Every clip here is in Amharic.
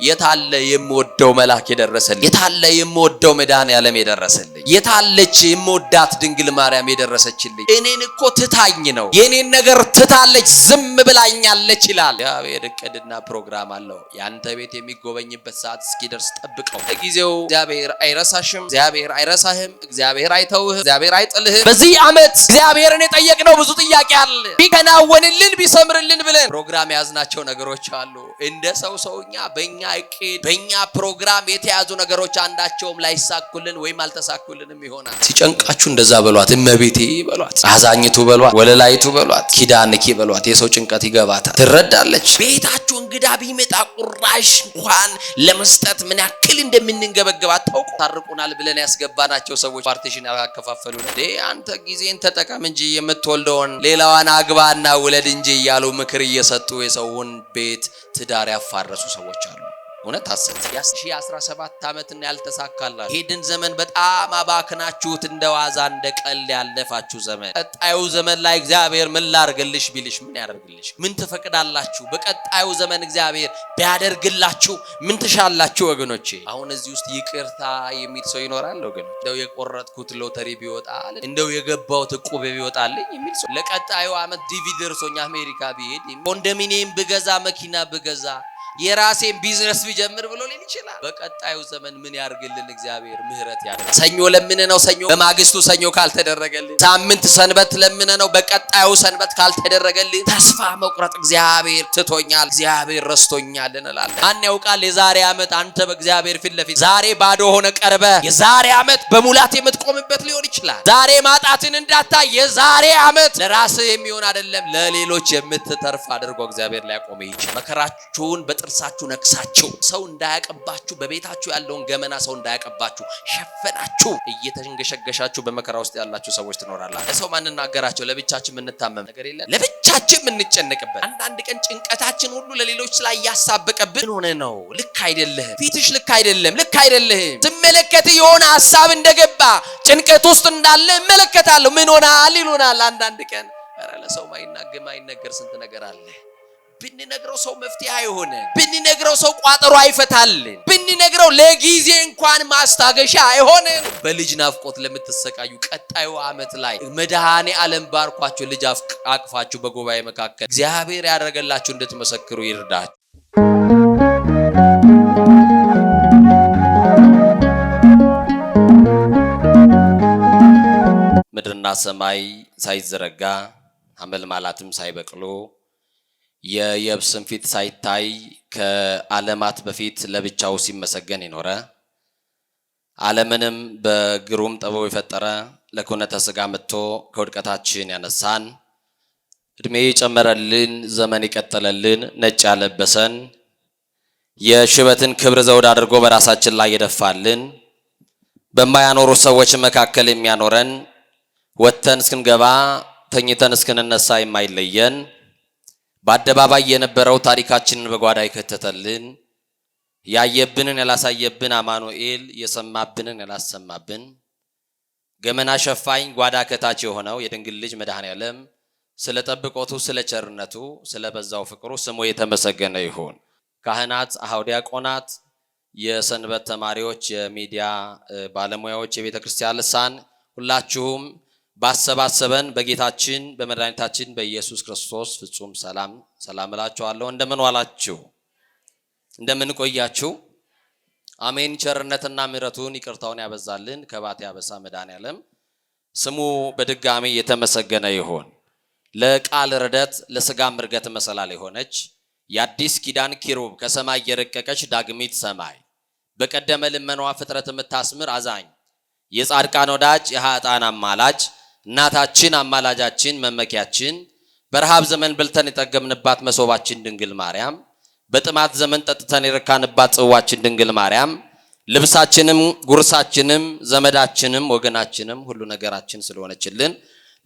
የታለ የምወደው መልአክ የደረሰልኝ? የታለ የምወደው መድኃኔዓለም የደረሰልኝ? የታለች የምወዳት ድንግል ማርያም የደረሰችልኝ? እኔን እኮ ትታኝ ነው፣ የኔን ነገር ትታለች፣ ዝም ብላኛለች ይላል። እግዚአብሔር እቅድና ፕሮግራም አለው። ያንተ ቤት የሚጎበኝበት ሰዓት እስኪደርስ ጠብቀው። ለጊዜው እግዚአብሔር አይረሳሽም፣ እግዚአብሔር አይረሳህም፣ እግዚአብሔር አይተውህም፣ እግዚአብሔር አይጥልህም። በዚህ ዓመት እግዚአብሔርን የጠየቅነው ብዙ ጥያቄ አለ። ቢከናወንልን ቢሰምርልን ብለን ፕሮግራም ያዝናቸው ነገሮች አሉ። እንደ ሰውኛ በእኛ እቅድ በእኛ ፕሮግራም የተያዙ ነገሮች አንዳቸውም ላይሳኩልን ወይም አልተሳኩልንም ይሆናል። ሲጨንቃችሁ እንደዛ በሏት፣ እመቤቴ በሏት፣ አዛኝቱ በሏት፣ ወለላይቱ በሏት፣ ኪዳንኪ በሏት። የሰው ጭንቀት ይገባታል፣ ትረዳለች። ቤታችሁ እንግዳ ቢመጣ ቁራሽ እንኳን ለመስጠት ምን ያክል እንደምንንገበገብ አታውቁ። ታርቁናል ብለን ያስገባናቸው ሰዎች ፓርቲሽን ያከፋፈሉ እንዴ አንተ ጊዜን ተጠቀም እንጂ የምትወልደውን ሌላዋን አግባና ውለድ እንጂ እያሉ ምክር እየሰጡ የሰውን ቤት ትዳር ያፋረሱ ሰዎች አሉ። እውነት አሰት የ17 ዓመትን ያልተሳካላችሁ ሄድን ዘመን በጣም አባክናችሁት እንደዋዛ እንደቀል ያለፋችሁ ዘመን ቀጣዩ ዘመን ላይ እግዚአብሔር ምን ላርገልሽ ቢልሽ ምን ያደርግልሽ? ምን ትፈቅዳላችሁ? በቀጣዩ ዘመን እግዚአብሔር ቢያደርግላችሁ ምን ትሻላችሁ? ወገኖቼ አሁን እዚህ ውስጥ ይቅርታ የሚል ሰው ይኖራል? ወገኖች እንደው የቆረጥኩት ሎተሪ ቢወጣ እንደው የገባሁት ዕቁብ ቢወጣልኝ የሚል ሰው ለቀጣዩ ዓመት ዲቪ ደርሶኝ አሜሪካ ቢሄድ ኮንዶሚኒየም ብገዛ መኪና ብገዛ የራሴን ቢዝነስ ቢጀምር ብሎ ሊል ይችላል። በቀጣዩ ዘመን ምን ያርግልን እግዚአብሔር? ምህረት ያድርግ። ሰኞ ለምን ነው ሰኞ በማግስቱ ሰኞ ካልተደረገልን፣ ሳምንት ሰንበት ለምን ነው በቀጣዩ ሰንበት ካልተደረገልን፣ ተስፋ መቁረጥ እግዚአብሔር ትቶኛል፣ እግዚአብሔር ረስቶኛል እንላለን። ማን ያውቃል የዛሬ ዓመት አንተ በእግዚአብሔር ፊት ለፊት ዛሬ ባዶ ሆነ ቀርበ የዛሬ ዓመት በሙላት የምትቆምበት ሊሆን ይችላል። ዛሬ ማጣትን እንዳታይ የዛሬ ዓመት ለራስህ የሚሆን አይደለም ለሌሎች የምትተርፍ አድርጎ እግዚአብሔር ሊያቆም ይችላል። መከራችሁን ጥርሳችሁ ነክሳችሁ ሰው እንዳያቀባችሁ በቤታችሁ ያለውን ገመና ሰው እንዳያቀባችሁ ሸፈናችሁ እየተንገሸገሻችሁ በመከራ ውስጥ ያላችሁ ሰዎች ትኖራላችሁ። ለሰው ማንናገራቸው ለብቻችን የምንታመም ነገር የለም፣ ለብቻችን የምንጨነቅበት አንዳንድ ቀን ጭንቀታችን ሁሉ ለሌሎች ላይ ያሳበቀብን ሆነ ነው። ልክ አይደለህም፣ ፊትሽ ልክ አይደለም፣ ልክ አይደለህም። ስመለከት የሆነ ሐሳብ እንደገባ ጭንቀት ውስጥ እንዳለ እመለከታለሁ። ምን ሆናል ይሉናል አንዳንድ ቀን። ኧረ ለሰው ማይነገር ስንት ነገር አለ። ብንነግረው ሰው መፍትሄ አይሆነ፣ ብንነግረው ሰው ቋጠሮ አይፈታልን፣ ብንነግረው ለጊዜ እንኳን ማስታገሻ አይሆነ። በልጅ ናፍቆት ለምትሰቃዩ ቀጣዩ ዓመት ላይ መድኃኔዓለም ባርኳችሁ ልጅ አቅፋችሁ በጉባኤ መካከል እግዚአብሔር ያደረገላችሁ እንድትመሰክሩ ይርዳችሁ። ምድርና ሰማይ ሳይዘረጋ አመልማላትም ሳይበቅሉ የየብስም ፊት ሳይታይ ከዓለማት በፊት ለብቻው ሲመሰገን የኖረ ዓለምንም በግሩም ጥበቡ የፈጠረ ለኩነተ ሥጋ መጥቶ ከውድቀታችን ያነሳን እድሜ የጨመረልን ዘመን የቀጠለልን ነጭ ያለበሰን የሽበትን ክብር ዘውድ አድርጎ በራሳችን ላይ የደፋልን በማያኖሩ ሰዎች መካከል የሚያኖረን ወጥተን እስክንገባ ተኝተን እስክንነሳ የማይለየን በአደባባይ የነበረው ታሪካችንን በጓዳ ይከተተልን ያየብንን ያላሳየብን አማኑኤል የሰማብንን ያላሰማብን ገመና ሸፋኝ ጓዳ ከታች የሆነው የድንግል ልጅ መድኃኔዓለም ስለ ጠብቆቱ ስለ ቸርነቱ ስለ በዛው ፍቅሩ ስሙ የተመሰገነ ይሁን። ካህናት፣ አኀው ዲያቆናት፣ የሰንበት ተማሪዎች፣ የሚዲያ ባለሙያዎች፣ የቤተ ክርስቲያን ልሳን ሁላችሁም ባሰባሰበን በጌታችን በመድኃኒታችን በኢየሱስ ክርስቶስ ፍጹም ሰላም እላችኋለሁ። እንደምን ዋላችሁ? እንደምን ቆያችሁ? አሜን። ቸርነትና ምሕረቱን ይቅርታውን ያበዛልን ከባት ያበሳ መድኃኔዓለም ስሙ በድጋሚ የተመሰገነ ይሁን። ለቃል ርደት ለሥጋም እርገት መሰላል የሆነች የአዲስ ኪዳን ኪሩብ ከሰማይ የረቀቀች ዳግሚት ሰማይ በቀደመ ልመኗ ፍጥረት የምታስምር አዛኝ የጻድቃን ወዳጅ የኃጥአን አማላጅ እናታችን አማላጃችን መመኪያችን በረሃብ ዘመን በልተን የጠገብንባት መሶባችን ድንግል ማርያም በጥማት ዘመን ጠጥተን የረካንባት ጽዋችን ድንግል ማርያም ልብሳችንም ጉርሳችንም ዘመዳችንም ወገናችንም ሁሉ ነገራችን ስለሆነችልን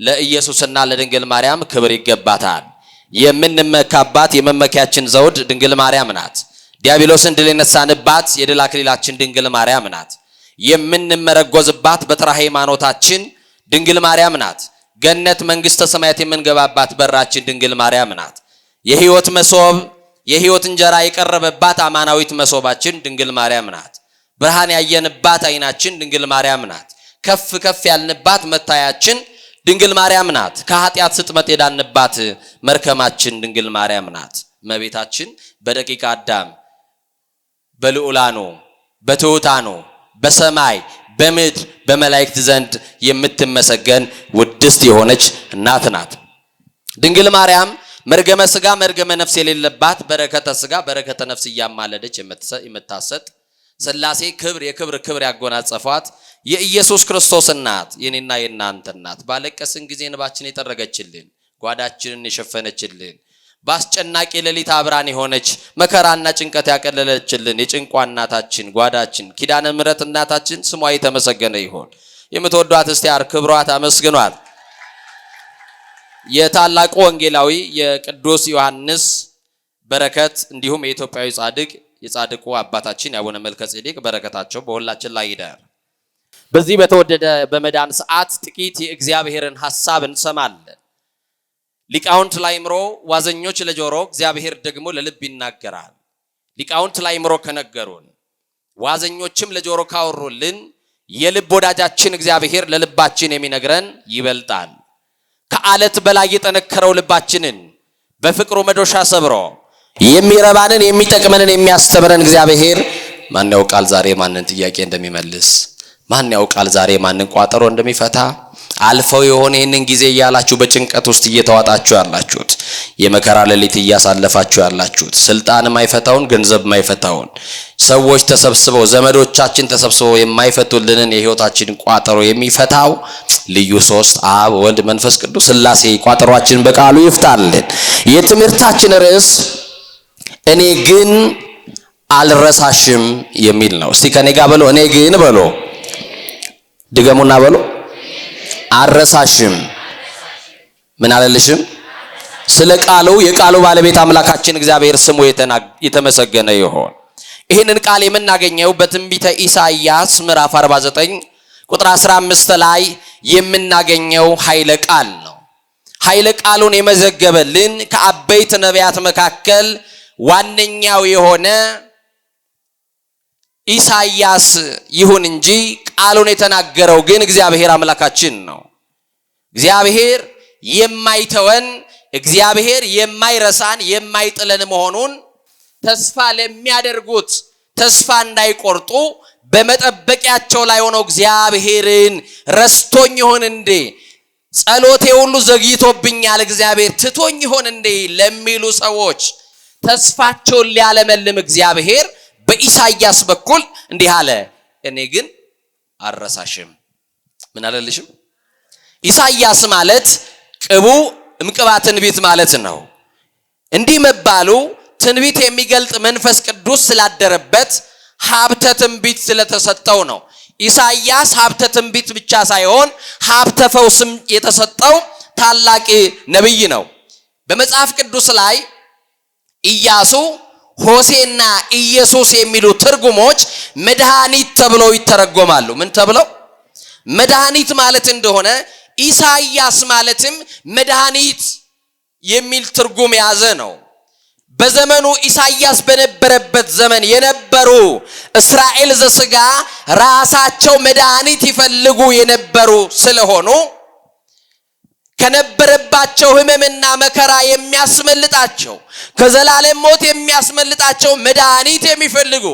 ለኢየሱስና ለድንግል ማርያም ክብር ይገባታል። የምንመካባት የመመኪያችን ዘውድ ድንግል ማርያም ናት። ዲያብሎስን ድል የነሳንባት የድል አክሊላችን ድንግል ማርያም ናት። የምንመረጎዝባት በትረ ሃይማኖታችን ድንግል ማርያም ናት። ገነት መንግስተ ሰማያት የምንገባባት በራችን ድንግል ማርያም ናት። የሕይወት መሶብ የሕይወት እንጀራ የቀረበባት አማናዊት መሶባችን ድንግል ማርያም ናት። ብርሃን ያየንባት አይናችን ድንግል ማርያም ናት። ከፍ ከፍ ያልንባት መታያችን ድንግል ማርያም ናት። ከኃጢአት ስጥመት የዳንባት መርከማችን ድንግል ማርያም ናት። እመቤታችን በደቂቀ አዳም በልዑላኑ በትሑታኑ በሰማይ በምድር በመላእክት ዘንድ የምትመሰገን ውድስት የሆነች እናት ናት። ድንግል ማርያም መርገመ ሥጋ መርገመ ነፍስ የሌለባት በረከተ ሥጋ በረከተ ነፍስ እያማለደች የምታሰጥ ሥላሴ ክብር የክብር ክብር ያጎናጸፏት የኢየሱስ ክርስቶስ እናት የኔና የናንተ እናት ባለቀስን ጊዜ እንባችን የጠረገችልን ጓዳችንን የሸፈነችልን በአስጨናቂ ሌሊት አብራን የሆነች መከራና ጭንቀት ያቀለለችልን የጭንቋ እናታችን ጓዳችን ኪዳነ ምሕረት እናታችን ስሟ የተመሰገነ ይሁን። የምትወዷት እስቲ ክብሯት አመስግኗት። የታላቁ ወንጌላዊ የቅዱስ ዮሐንስ በረከት እንዲሁም የኢትዮጵያዊ ጻድቅ የጻድቁ አባታችን የአቡነ መልከጼዴቅ በረከታቸው በሁላችን ላይ ይደር። በዚህ በተወደደ በመዳን ሰዓት ጥቂት የእግዚአብሔርን ሐሳብ እንሰማለን። ሊቃውንት ለአእምሮ ዋዘኞች ለጆሮ እግዚአብሔር ደግሞ ለልብ ይናገራል። ሊቃውንት ለአእምሮ ከነገሩን ዋዘኞችም ለጆሮ ካወሩልን የልብ ወዳጃችን እግዚአብሔር ለልባችን የሚነግረን ይበልጣል። ከአለት በላይ የጠነከረው ልባችንን በፍቅሩ መዶሻ ሰብሮ የሚረባንን የሚጠቅመንን የሚያስተምረን እግዚአብሔር ማን ያውቃል ዛሬ ማንን ጥያቄ እንደሚመልስ፣ ማን ያውቃል ዛሬ ማንን ቋጠሮ እንደሚፈታ። አልፈው የሆነ ይህንን ጊዜ እያላችሁ በጭንቀት ውስጥ እየተዋጣችሁ ያላችሁት፣ የመከራ ሌሊት እያሳለፋችሁ ያላችሁት፣ ስልጣን የማይፈታውን ገንዘብ የማይፈታውን ሰዎች ተሰብስበው ዘመዶቻችን ተሰብስበው የማይፈቱልንን የሕይወታችን ቋጠሮ የሚፈታው ልዩ ሶስት አብ ወልድ መንፈስ ቅዱስ ሥላሴ ቋጠሯችን በቃሉ ይፍታልን። የትምህርታችን ርዕስ እኔ ግን አልረሳሽም የሚል ነው። እስቲ ከኔ ጋር በሎ፣ እኔ ግን በሎ፣ ድገሙና በሎ፣ አልረሳሽም። ምን አለልሽም? ስለ ቃሉ የቃሉ ባለቤት አምላካችን እግዚአብሔር ስሙ የተመሰገነ ይሁን። ይህንን ቃል የምናገኘው በትንቢተ ኢሳይያስ ምዕራፍ 49 ቁጥር 15 ላይ የምናገኘው ኃይለ ቃል ነው። ኃይለ ቃሉን የመዘገበልን ከአበይት ነቢያት መካከል ዋነኛው የሆነ ኢሳይያስ ይሁን እንጂ ቃሉን የተናገረው ግን እግዚአብሔር አምላካችን ነው። እግዚአብሔር የማይተወን እግዚአብሔር የማይረሳን የማይጥለን መሆኑን ተስፋ ለሚያደርጉት ተስፋ እንዳይቆርጡ በመጠበቂያቸው ላይ ሆነው እግዚአብሔርን ረስቶኝ ይሆን እንዴ፣ ጸሎቴ ሁሉ ዘግይቶብኛል፣ እግዚአብሔር ትቶኝ ይሆን እንዴ ለሚሉ ሰዎች ተስፋቸውን ሊያለመልም እግዚአብሔር በኢሳይያስ በኩል እንዲህ አለ፣ እኔ ግን አልረሳሽም። ምን አለልሽም? ኢሳይያስ ማለት ቅቡ እምቅባ ትንቢት ማለት ነው። እንዲህ መባሉ ትንቢት የሚገልጥ መንፈስ ቅዱስ ስላደረበት ሀብተ ትንቢት ስለተሰጠው ነው። ኢሳይያስ ሀብተ ትንቢት ብቻ ሳይሆን ሀብተ ፈውስም የተሰጠው ታላቅ ነብይ ነው። በመጽሐፍ ቅዱስ ላይ ኢያሱ፣ ሆሴና ኢየሱስ የሚሉ ትርጉሞች መድኃኒት ተብለው ይተረጎማሉ። ምን ተብለው? መድኃኒት ማለት እንደሆነ ኢሳይያስ ማለትም መድኃኒት የሚል ትርጉም የያዘ ነው። በዘመኑ ኢሳይያስ በነበረበት ዘመን የነበሩ እስራኤል ዘሥጋ ራሳቸው መድኃኒት ይፈልጉ የነበሩ ስለሆኑ ከነበረባቸው ሕመምና መከራ የሚያስመልጣቸው ከዘላለም ሞት የሚያስመልጣቸው መድኃኒት የሚፈልጉ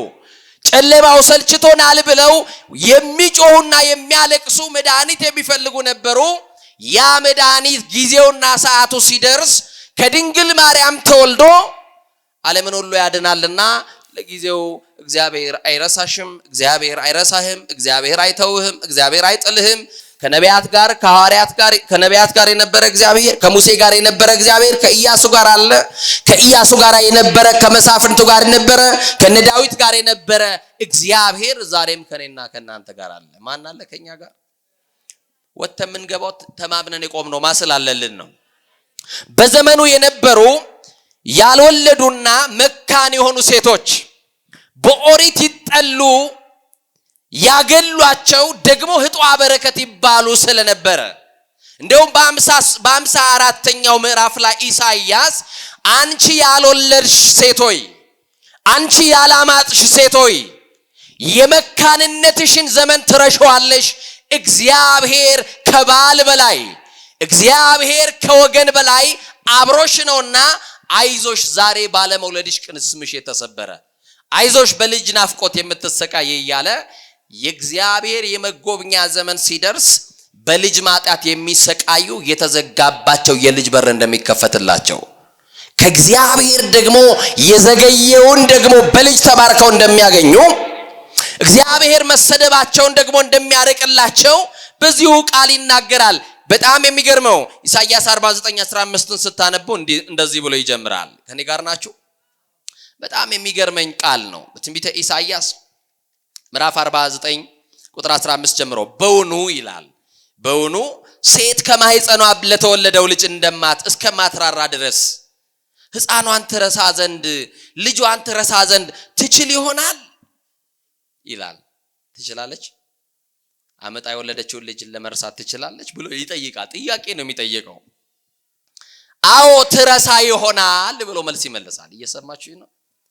ጨለማው ሰልችቶናል ብለው የሚጮሁና የሚያለቅሱ መድኃኒት የሚፈልጉ ነበሩ። ያ መድኃኒት ጊዜውና ሰዓቱ ሲደርስ ከድንግል ማርያም ተወልዶ ዓለምን ሁሉ ያድናልና ለጊዜው እግዚአብሔር አይረሳሽም፣ እግዚአብሔር አይረሳህም፣ እግዚአብሔር አይተውህም፣ እግዚአብሔር አይጥልህም። ከነቢያት ጋር ከሐዋርያት ጋር ከነቢያት ጋር የነበረ እግዚአብሔር ከሙሴ ጋር የነበረ እግዚአብሔር ከኢያሱ ጋር አለ። ከኢያሱ ጋር የነበረ ከመሳፍንቱ ጋር የነበረ ከነ ዳዊት ጋር የነበረ እግዚአብሔር ዛሬም ከኔና ከናንተ ጋር አለ። ማን አለ ከኛ ጋር? ወጥተን የምንገባው ተማምነን የቆምነው ማስላለልን ነው። በዘመኑ የነበሩ ያልወለዱና መካን የሆኑ ሴቶች በኦሪት ይጠሉ ያገሏቸው ደግሞ ህጧ በረከት ይባሉ ስለነበረ እንደውም በ54ኛው ምዕራፍ ላይ ኢሳይያስ አንቺ ያልወለድሽ ሴት ሆይ፣ አንቺ ያላማጥሽ ሴት ሆይ የመካንነትሽን ዘመን ትረሺዋለሽ። እግዚአብሔር ከባል በላይ እግዚአብሔር ከወገን በላይ አብሮሽ ነውና አይዞሽ ዛሬ ባለመውለድሽ ቅስምሽ የተሰበረ፣ አይዞሽ በልጅ ናፍቆት የምትሰቃይ እያለ የእግዚአብሔር የመጎብኛ ዘመን ሲደርስ በልጅ ማጣት የሚሰቃዩ የተዘጋባቸው የልጅ በር እንደሚከፈትላቸው ከእግዚአብሔር ደግሞ የዘገየውን ደግሞ በልጅ ተባርከው እንደሚያገኙ እግዚአብሔር መሰደባቸውን ደግሞ እንደሚያርቅላቸው በዚሁ ቃል ይናገራል። በጣም የሚገርመው ኢሳይያስ 49:15ን ስታነቡ እንደዚህ ብሎ ይጀምራል። ከኔ ጋር ናችሁ? በጣም የሚገርመኝ ቃል ነው። በትንቢተ ኢሳይያስ ምዕራፍ 49 ቁጥር 15 ጀምሮ በውኑ ይላል፣ በውኑ ሴት ከማህፀኗ ለተወለደው ልጅ እስከማትራራ ድረስ ሕፃኗን ትረሳ ዘንድ ልጇን ትረሳ ዘንድ ትችል ይሆናል ይላል። ትችላለች? አመጣ የወለደችውን ልጅ ለመርሳት ትችላለች ብሎ ይጠይቃል። ጥያቄ ነው የሚጠይቀው። አዎ ትረሳ ይሆናል ብሎ መልስ ይመልሳል። እየሰማችሁ ነው?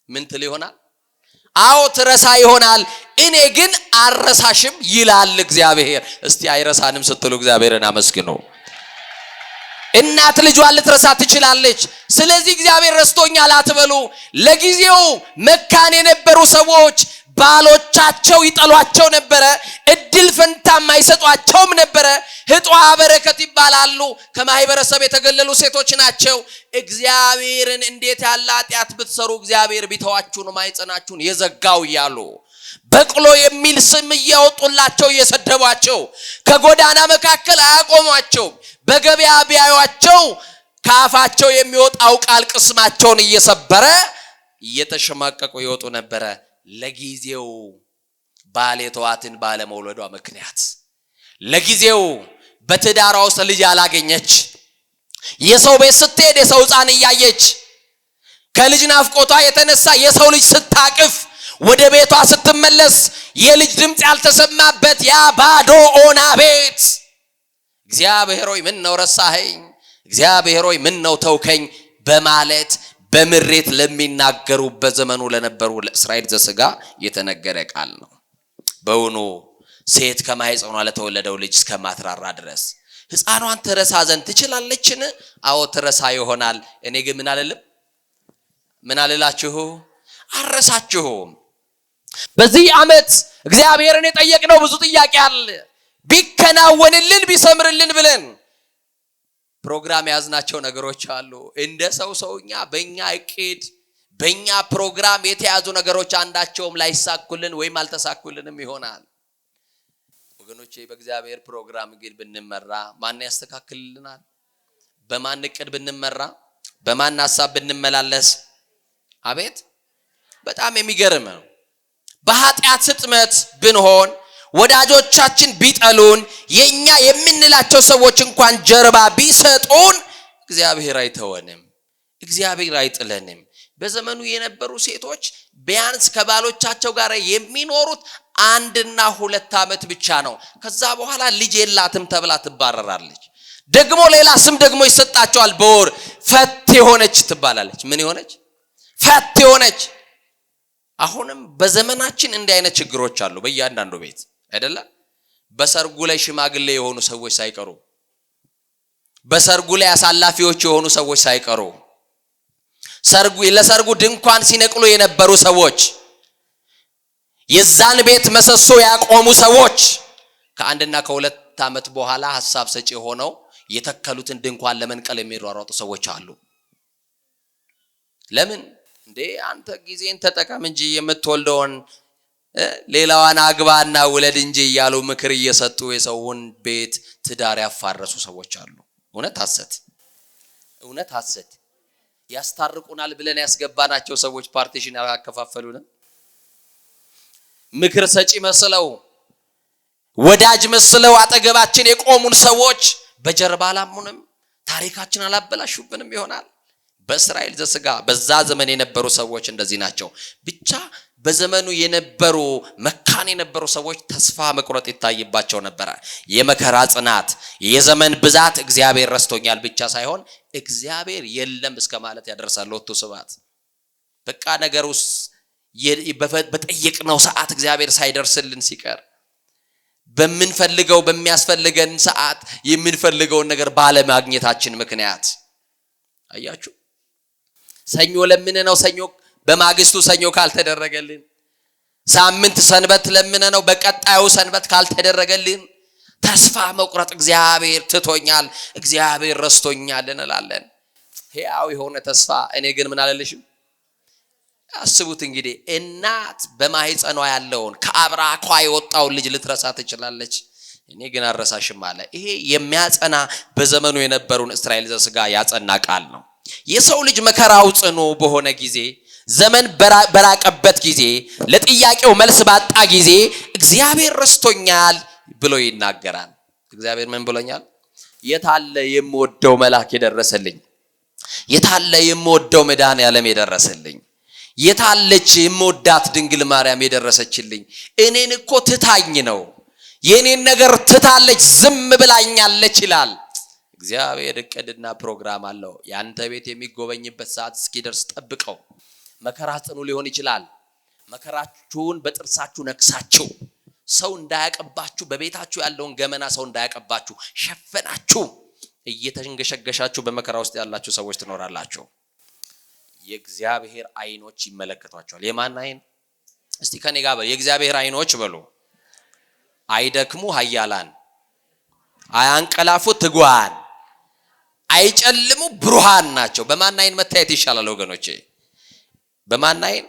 ምን ትል ይሆናል? አዎ ትረሳ ይሆናል፣ እኔ ግን አልረሳሽም ይላል እግዚአብሔር። እስቲ አይረሳንም ስትሉ እግዚአብሔርን አመስግኑ። እናት ልጇን ልትረሳ ትችላለች። ስለዚህ እግዚአብሔር ረስቶኛል አትበሉ። ለጊዜው መካን የነበሩ ሰዎች ባሎቻቸው ይጠሏቸው ነበረ፣ እድል ፈንታም አይሰጧቸውም ነበረ። ህጧ በረከት ይባላሉ። ከማህበረሰብ የተገለሉ ሴቶች ናቸው። እግዚአብሔርን እንዴት ያለ ኃጢአት ብትሰሩ እግዚአብሔር ቢተዋችሁ ነው ማይጸናችሁን የዘጋው እያሉ በቅሎ የሚል ስም እያወጡላቸው እየሰደቧቸው ከጎዳና መካከል አያቆሟቸው። በገበያ ቢያዩአቸው ካፋቸው የሚወጣው ቃል ቅስማቸውን እየሰበረ እየተሸማቀቁ ይወጡ ነበረ። ለጊዜው ባል የተዋትን ባለመውለዷ ምክንያት ለጊዜው በትዳሯ ውስጥ ልጅ ያላገኘች የሰው ቤት ስትሄድ የሰው ሕፃን እያየች ከልጅ ናፍቆቷ የተነሳ የሰው ልጅ ስታቅፍ ወደ ቤቷ ስትመለስ የልጅ ድምጽ ያልተሰማበት ያ ባዶ ኦና ቤት እግዚአብሔር ሆይ ምን ነው ረሳኸኝ፣ እግዚአብሔር ሆይ ምን ነው ተውከኝ በማለት በምሬት ለሚናገሩ በዘመኑ ለነበሩ ለእስራኤል ዘሥጋ የተነገረ ቃል ነው። በውኑ ሴት ከማህፀኗ ለተወለደው ልጅ እስከማትራራ ድረስ ሕፃኗን ትረሳ ዘንድ ትችላለችን? አዎ ትረሳ ይሆናል፣ እኔ ግን ምን አልልም፣ ምን አልላችሁ፣ አልረሳችሁም። በዚህ ዓመት እግዚአብሔርን የጠየቅነው ብዙ ጥያቄ አለ። ቢከናወንልን ቢሰምርልን ብለን ፕሮግራም ያዝናቸው ነገሮች አሉ። እንደ ሰውኛ በእኛ እቅድ በእኛ ፕሮግራም የተያዙ ነገሮች አንዳቸውም ላይሳኩልን ወይም አልተሳኩልንም ይሆናል። ወገኖቼ በእግዚአብሔር ፕሮግራም ግን ብንመራ ማን ያስተካክልልናል? በማን እቅድ ብንመራ፣ በማን ሐሳብ ብንመላለስ? አቤት በጣም የሚገርም ነው። በኃጢአት ስጥመት ብንሆን ወዳጆቻችን ቢጠሉን የኛ የምንላቸው ሰዎች እንኳን ጀርባ ቢሰጡን እግዚአብሔር አይተወንም፣ እግዚአብሔር አይጥለንም። በዘመኑ የነበሩ ሴቶች ቢያንስ ከባሎቻቸው ጋር የሚኖሩት 1 እና 2 ዓመት ብቻ ነው። ከዛ በኋላ ልጅ የላትም ተብላ ትባረራለች። ደግሞ ሌላ ስም ደግሞ ይሰጣቸዋል። በወር ፈት የሆነች ትባላለች። ምን የሆነች? ፈት የሆነች። አሁንም በዘመናችን እንዲህ አይነት ችግሮች አሉ በእያንዳንዱ ቤት አይደለ? በሰርጉ ላይ ሽማግሌ የሆኑ ሰዎች ሳይቀሩ፣ በሰርጉ ላይ አሳላፊዎች የሆኑ ሰዎች ሳይቀሩ፣ ለሰርጉ ድንኳን ሲነቅሉ የነበሩ ሰዎች፣ የዛን ቤት መሰሶ ያቆሙ ሰዎች ከ1 እና ከ2 ዓመት በኋላ ሐሳብ ሰጪ ሆነው የተከሉትን ድንኳን ለመንቀል የሚሯሯጡ ሰዎች አሉ። ለምን እንዴ? አንተ ጊዜን ተጠቀም እንጂ የምትወልደውን ሌላዋን አግባና ውለድ እንጂ እያሉ ምክር እየሰጡ የሰውን ቤት ትዳር ያፋረሱ ሰዎች አሉ። እውነት ሐሰት ያስታርቁናል ብለን ያስገባናቸው ሰዎች ፓርቲሽን ያከፋፈሉን ምክር ሰጪ መስለው ወዳጅ መስለው አጠገባችን የቆሙን ሰዎች በጀርባ አላሙንም፣ ታሪካችን አላበላሹብንም ይሆናል። በእስራኤል ዘሥጋ በዛ ዘመን የነበሩ ሰዎች እንደዚህ ናቸው። ብቻ በዘመኑ የነበሩ መካን የነበሩ ሰዎች ተስፋ መቁረጥ ይታይባቸው ነበር። የመከራ ጽናት፣ የዘመን ብዛት እግዚአብሔር ረስቶኛል ብቻ ሳይሆን እግዚአብሔር የለም እስከ ማለት ያደርሳል። ወጥቶ ስባት በቃ ነገሩስ በጠየቅነው ሰዓት እግዚአብሔር ሳይደርስልን ሲቀር በመንፈልገው በሚያስፈልገን ሰዓት የምንፈልገውን ነገር ባለማግኘታችን ምክንያት አያችሁ ሰኞ ለምን ነው ሰኞ በማግስቱ ሰኞ ካልተደረገልን ሳምንት ሰንበት ለምን ነው በቀጣዩ ሰንበት ካልተደረገልን ተስፋ መቁረጥ እግዚአብሔር ትቶኛል እግዚአብሔር ረስቶኛል እንላለን። ሕያው የሆነ ተስፋ እኔ ግን ምን አለልሽም አስቡት እንግዲህ እናት በማህፀኗ ያለውን ከአብራኳ የወጣውን ልጅ ልትረሳ ትችላለች እኔ ግን አረሳሽም አለ። ይሄ የሚያጸና በዘመኑ የነበሩን እስራኤል ዘሥጋ ያጸና ቃል ነው። የሰው ልጅ መከራው ጽኑ በሆነ ጊዜ ዘመን በራቀበት ጊዜ ለጥያቄው መልስ ባጣ ጊዜ እግዚአብሔር ረስቶኛል ብሎ ይናገራል። እግዚአብሔር ምን ብሎኛል? የታለ የምወደው መልአክ የደረሰልኝ? የታለ የምወደው መድኃኔዓለም የደረሰልኝ? የታለች የምወዳት ድንግል ማርያም የደረሰችልኝ? እኔን እኮ ትታኝ ነው የኔን ነገር ትታለች ዝም ብላኛለች ይላል። እግዚአብሔር እቅድና ፕሮግራም አለው። ያንተ ቤት የሚጎበኝበት ሰዓት እስኪደርስ ጠብቀው። መከራ ጽኑ ሊሆን ይችላል። መከራችሁን በጥርሳችሁ ነክሳችሁ ሰው እንዳያቀባችሁ በቤታችሁ ያለውን ገመና ሰው እንዳያቀባችሁ ሸፈናችሁ እየተንገሸገሻችሁ በመከራ ውስጥ ያላችሁ ሰዎች ትኖራላችሁ። የእግዚአብሔር አይኖች ይመለከቷቸዋል። የማን አይን? እስቲ ከኔ ጋር በሉ የእግዚአብሔር አይኖች በሉ። አይደክሙ ኃያላን፣ አያንቀላፉ ትጉሃን፣ አይጨልሙ ብሩሃን ናቸው። በማን አይን መታየት ይሻላል ወገኖቼ? በማን አይን?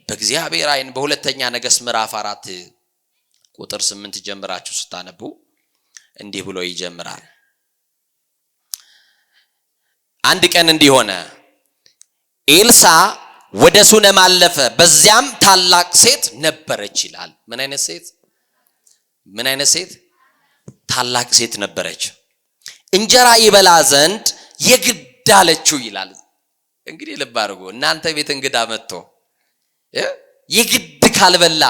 በእግዚአብሔር አይን። በሁለተኛ ነገሥት ምዕራፍ 4 ቁጥር 8 ጀምራችሁ ስታነቡ እንዲህ ብሎ ይጀምራል። አንድ ቀን እንዲህ ሆነ፣ ኤልሳ ወደ ሱነም አለፈ፣ በዚያም ታላቅ ሴት ነበረች ይላል። ምን አይነት ሴት? ምን አይነት ሴት? ታላቅ ሴት ነበረች። እንጀራ ይበላ ዘንድ የግድ አለችው ይላል። እንግዲህ ልብ አድርጉ እናንተ ቤት እንግዳ መጥቶ የግድ ካልበላ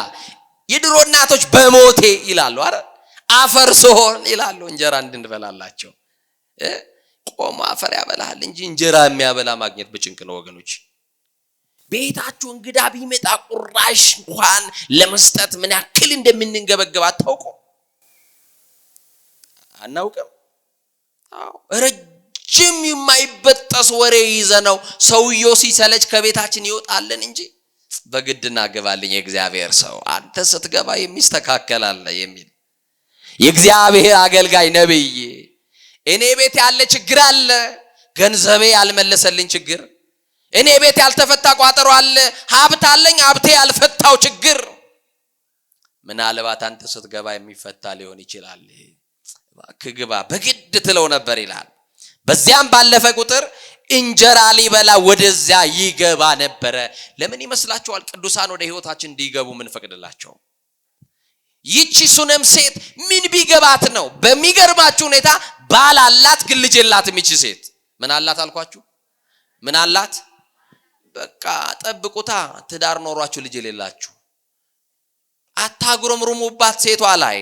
የድሮ እናቶች በሞቴ ይላሉ አይደል? አፈር ስሆን ይላሉ እንጀራ እንድንበላላቸው። ቆሞ አፈር ያበላል እንጂ እንጀራ የሚያበላ ማግኘት በጭንቅ ነው ወገኖች። ቤታችሁ እንግዳ ቢመጣ ቁራሽ እንኳን ለመስጠት ምን ያክል እንደምንንገበገብ አታውቁ? አናውቅም? አዎ ረጅም የማይበጠስ ወሬ ይዘነው ሰውየው ሲሰለች ከቤታችን ይወጣልን እንጂ በግድና ገባልኝ የእግዚአብሔር ሰው አንተ ስትገባ የሚስተካከል አለ የሚል የእግዚአብሔር አገልጋይ ነብይ እኔ ቤት ያለ ችግር አለ፣ ገንዘቤ ያልመለሰልኝ ችግር፣ እኔ ቤት ያልተፈታ ቋጠሮ አለ፣ ሀብት አለኝ ሀብቴ ያልፈታው ችግር ምናልባት አንተ ስትገባ የሚፈታ ሊሆን ይችላል። እባክህ ግባ በግድ ትለው ነበር ይላል። በዚያም ባለፈ ቁጥር እንጀራ ሊበላ ወደዚያ ይገባ ነበረ። ለምን ይመስላችኋል ቅዱሳን ወደ ህይወታችን እንዲገቡ ምን ፈቅድላቸው? ይቺ ሱነም ሴት ምን ቢገባት ነው? በሚገርማችሁ ሁኔታ ባል አላት ግን ልጅ የላትም። ይቺ ሴት ምን አላት አልኳችሁ? ምን አላት? በቃ ጠብቁታ። ትዳር ኖሯችሁ ልጅ የሌላችሁ አታጉረምሩሙባት ሴቷ ላይ።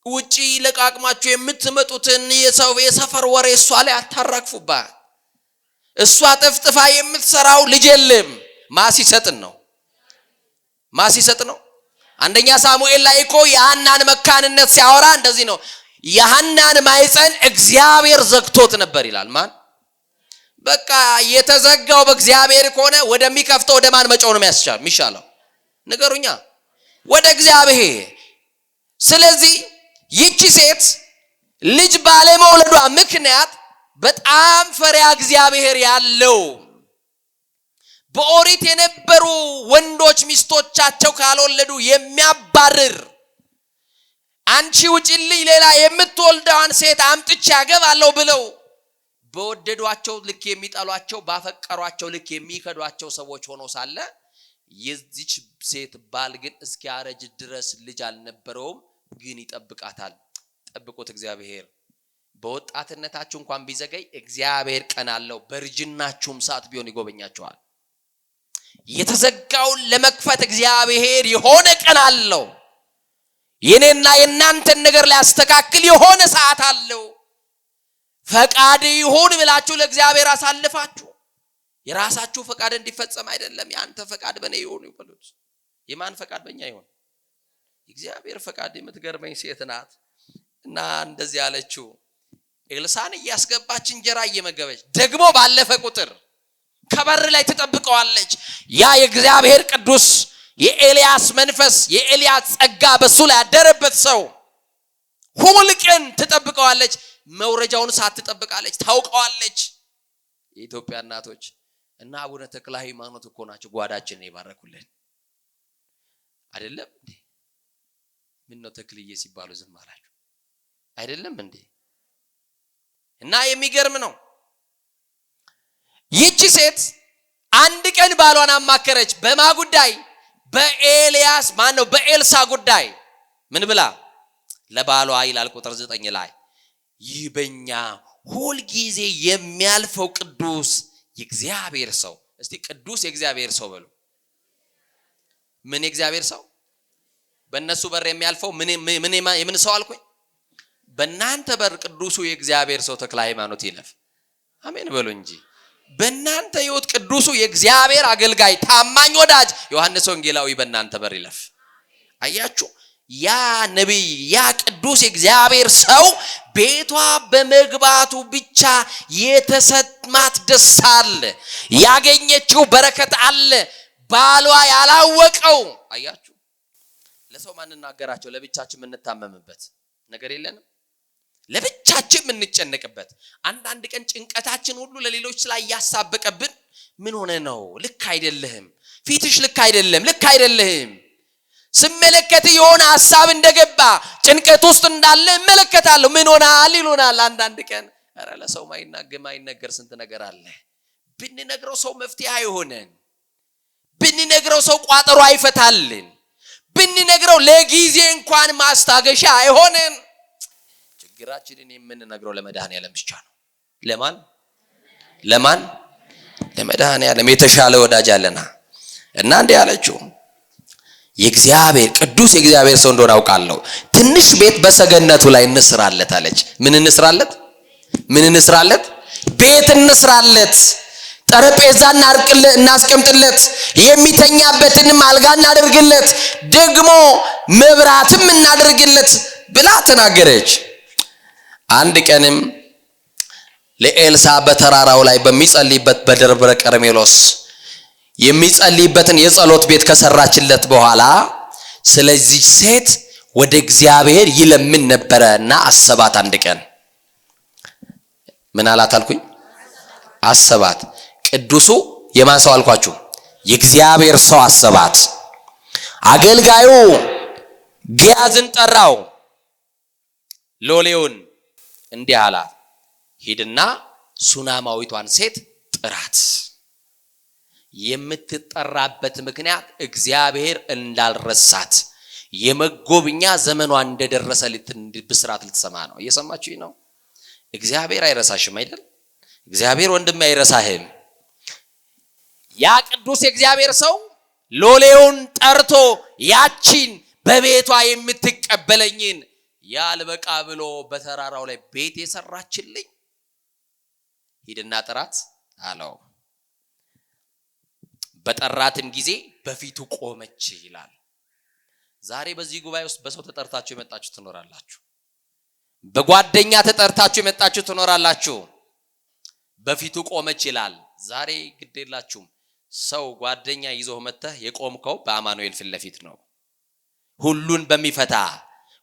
ውጪ ለቃቅማችሁ የምትመጡትን የሰፈር ወሬ እሷ ላይ አታራግፉባት። እሷ ጥፍጥፋ የምትሰራው ልጅ የለም ማሲሰጥን ነው። ማሲሰጥ ነው። አንደኛ ሳሙኤል ላይ እኮ የሐናን መካንነት ሲያወራ እንደዚህ ነው። የሐናን ማይፀን እግዚአብሔር ዘግቶት ነበር ይላል። ማን? በቃ የተዘጋው በእግዚአብሔር ከሆነ ወደሚከፍተው ወደ ማን መጫው ነው የሚሻለው? ንገሩኛ። ወደ እግዚአብሔር። ስለዚህ ይቺ ሴት ልጅ ባለመውለዷ ምክንያት በጣም ፈሪያ እግዚአብሔር ያለው በኦሪት የነበሩ ወንዶች ሚስቶቻቸው ካልወለዱ የሚያባርር አንቺ ውጪልኝ ሌላ የምትወልደዋን ሴት አምጥቼ ያገባለሁ ብለው በወደዷቸው ልክ የሚጠሏቸው ባፈቀሯቸው ልክ የሚከዷቸው ሰዎች ሆኖ ሳለ የዚች ሴት ባል ግን እስኪያረጅ ድረስ ልጅ አልነበረውም። ግን ይጠብቃታል። ጠብቁት። እግዚአብሔር በወጣትነታችሁ እንኳን ቢዘገይ እግዚአብሔር ቀን አለው። በርጅናችሁም ሰዓት ቢሆን ይጎበኛችኋል። የተዘጋውን ለመክፈት እግዚአብሔር የሆነ ቀን አለው። የኔና የናንተን ነገር ሊያስተካክል የሆነ ሰዓት አለው። ፈቃድ ይሁን ብላችሁ ለእግዚአብሔር አሳልፋችሁ የራሳችሁ ፈቃድ እንዲፈጸም አይደለም፣ ያንተ ፈቃድ በኔ ይሁን ይበሉት። የማን ፈቃድ በእኛ ይሁን? እግዚአብሔር ፈቃድ። የምትገርመኝ ሴት ናት እና እንደዚህ ያለችው ኤልሳን እያስገባች እንጀራ እየመገበች ደግሞ ባለፈ ቁጥር ከበር ላይ ትጠብቀዋለች። ያ የእግዚአብሔር ቅዱስ የኤልያስ መንፈስ የኤልያስ ጸጋ በሱ ላይ ያደረበት ሰው ሁል ቀን ትጠብቀዋለች። መውረጃውን ሳትጠብቃለች፣ ታውቀዋለች። የኢትዮጵያ እናቶች እና አቡነ ተክለ ሃይማኖት እኮ ናቸው ጓዳችንን የባረኩልን አይደለም እንዴ? ምን ነው ተክልዬ ሲባሉ ዝም አላችሁ አይደለም እንዴ? እና የሚገርም ነው። ይህች ሴት አንድ ቀን ባሏን አማከረች። በማ ጉዳይ? በኤልያስ ማነው በኤልሳ ጉዳይ። ምን ብላ? ለባሏ ይላል ቁጥር 9 ላይ ይህ በእኛ ሁል ጊዜ የሚያልፈው ቅዱስ የእግዚአብሔር ሰው። እስቲ ቅዱስ የእግዚአብሔር ሰው በሉ። ምን የእግዚአብሔር ሰው? በእነሱ በር የሚያልፈው ምን ሰው አልኩኝ? በእናንተ በር ቅዱሱ የእግዚአብሔር ሰው ተክለ ሃይማኖት ይለፍ። አሜን በሉ እንጂ። በእናንተ ሕይወት ቅዱሱ የእግዚአብሔር አገልጋይ ታማኝ ወዳጅ ዮሐንስ ወንጌላዊ በእናንተ በር ይለፍ። አያችሁ፣ ያ ነብይ ያ ቅዱስ የእግዚአብሔር ሰው ቤቷ በመግባቱ ብቻ የተሰማት ደስታ አለ፣ ያገኘችው በረከት አለ፣ ባሏ ያላወቀው። አያችሁ፣ ለሰው ማንናገራቸው ለብቻችን የምንታመምበት ነገር የለንም፣ ለብቻችን የምንጨነቅበት። አንዳንድ ቀን ጭንቀታችን ሁሉ ለሌሎች ላይ ያሳበቀብን ምን ሆነ ነው? ልክ አይደለህም፣ ፊትሽ ልክ አይደለም፣ ልክ አይደለህም። ስመለከት የሆነ ሐሳብ እንደገባ ጭንቀት ውስጥ እንዳለ እመለከታለሁ። ምን ሆናል ይሉናል አንዳንድ ቀን። ኧረ ለሰው ማይነገር ስንት ነገር አለ። ብንነግረው ሰው መፍትሄ አይሆነን፣ ብንነግረው ሰው ቋጠሮ አይፈታልን፣ ብንነግረው ለጊዜ እንኳን ማስታገሻ አይሆነን። ችግራችንን የምንነግረው ለመድኃኔዓለም ብቻ ነው። ለማን? ለመድኃኔዓለም። የተሻለ ወዳጅ አለና እና እንዲህ ያለችው የእግዚአብሔር ቅዱስ የእግዚአብሔር ሰው እንደሆነ አውቃለሁ። ትንሽ ቤት በሰገነቱ ላይ እንስራለት አለች። ምን እንስራለት? ቤት እንስራለት፣ ጠረጴዛ እናስቀምጥለት፣ የሚተኛበትንም አልጋ እናደርግለት፣ ደግሞ መብራትም እናደርግለት ብላ ተናገረች። አንድ ቀንም ለኤልሳ በተራራው ላይ በሚጸልይበት በደብረ ቀርሜሎስ የሚጸልይበትን የጸሎት ቤት ከሰራችለት በኋላ ስለዚህ ሴት ወደ እግዚአብሔር ይለምን ነበርና አሰባት። አንድ ቀን ምን አላት አልኩኝ? አሰባት። ቅዱሱ የማን ሰው አልኳችሁ? የእግዚአብሔር ሰው አሰባት። አገልጋዩ ጊያዝን ጠራው። ሎሌውን እንዲህ አላት፣ ሂድና ሱናማዊቷን ሴት ጥራት። የምትጠራበት ምክንያት እግዚአብሔር እንዳልረሳት የመጎብኛ ዘመኗ እንደደረሰ ብስራት ልትሰማ ነው። እየሰማችሁ ነው? እግዚአብሔር አይረሳሽም አይደል? እግዚአብሔር ወንድም አይረሳህም። ያ ቅዱስ የእግዚአብሔር ሰው ሎሌውን ጠርቶ ያቺን በቤቷ የምትቀበለኝን ያልበቃ ብሎ በተራራው ላይ ቤት የሰራችልኝ ሂድና ጥራት አለው። በጠራትም ጊዜ በፊቱ ቆመች ይላል። ዛሬ በዚህ ጉባኤ ውስጥ በሰው ተጠርታችሁ የመጣችሁ ትኖራላችሁ። በጓደኛ ተጠርታችሁ የመጣችሁ ትኖራላችሁ። በፊቱ ቆመች ይላል። ዛሬ ግዴላችሁም ሰው ጓደኛ ይዞ መተህ የቆምከው በአማኑኤል ፊት ለፊት ነው። ሁሉን በሚፈታ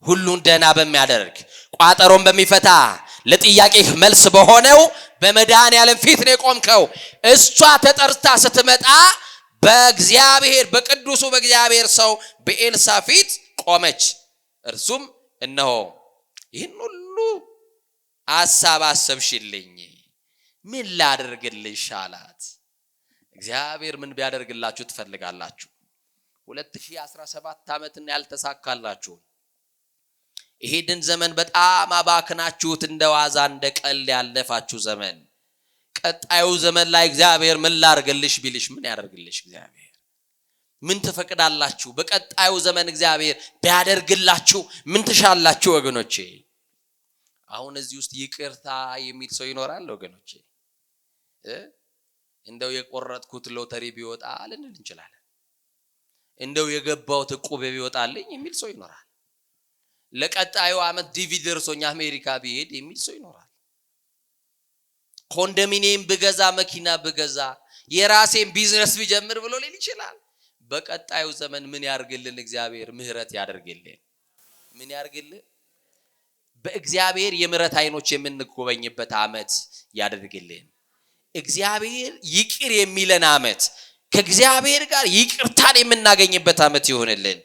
ሁሉን ደህና በሚያደርግ ቋጠሮን በሚፈታ ለጥያቄህ መልስ በሆነው በመድኃኔዓለም ፊት ነው የቆምከው። እሷ ተጠርታ ስትመጣ በእግዚአብሔር በቅዱሱ በእግዚአብሔር ሰው በኤልሳ ፊት ቆመች። እርሱም እነሆ ይህን ሁሉ ሐሳብ አሰብሽልኝ፣ ምን ላደርግልሽ አላት። እግዚአብሔር ምን ቢያደርግላችሁ ትፈልጋላችሁ? 2017 ዓመትን ያልተሳካላችሁ ይሄንን ዘመን በጣም አባክናችሁት እንደዋዛ እንደቀልድ ያለፋችሁ ዘመን ቀጣዩ ዘመን ላይ እግዚአብሔር ምን ላርገልሽ ቢልሽ ምን ያደርግልሽ? እግዚአብሔር ምን ተፈቅዳላችሁ? በቀጣዩ ዘመን እግዚአብሔር ቢያደርግላችሁ ምን ትሻላችሁ ወገኖቼ? አሁን እዚህ ውስጥ ይቅርታ የሚል ሰው ይኖራል ወገኖቼ? እንደው የቆረጥኩት ሎተሪ ቢወጣ ልንል እንችላለን። እንደው የገባውት ዕቁብ ቢወጣልኝ የሚል ሰው ይኖራል። ለቀጣዩ ዓመት ዲቪ ደርሶኝ አሜሪካ ቢሄድ የሚል ሰው ይኖራል። ኮንዶሚኒየም ብገዛ፣ መኪና ብገዛ፣ የራሴን ቢዝነስ ቢጀምር ብሎ ሊል ይችላል። በቀጣዩ ዘመን ምን ያርግልን እግዚአብሔር? ምህረት ያደርግልን። ምን ያርግልን? በእግዚአብሔር የምህረት አይኖች የምንጎበኝበት ዓመት ያደርግልን። እግዚአብሔር ይቅር የሚለን ዓመት፣ ከእግዚአብሔር ጋር ይቅርታን የምናገኝበት ዓመት ይሆንልን።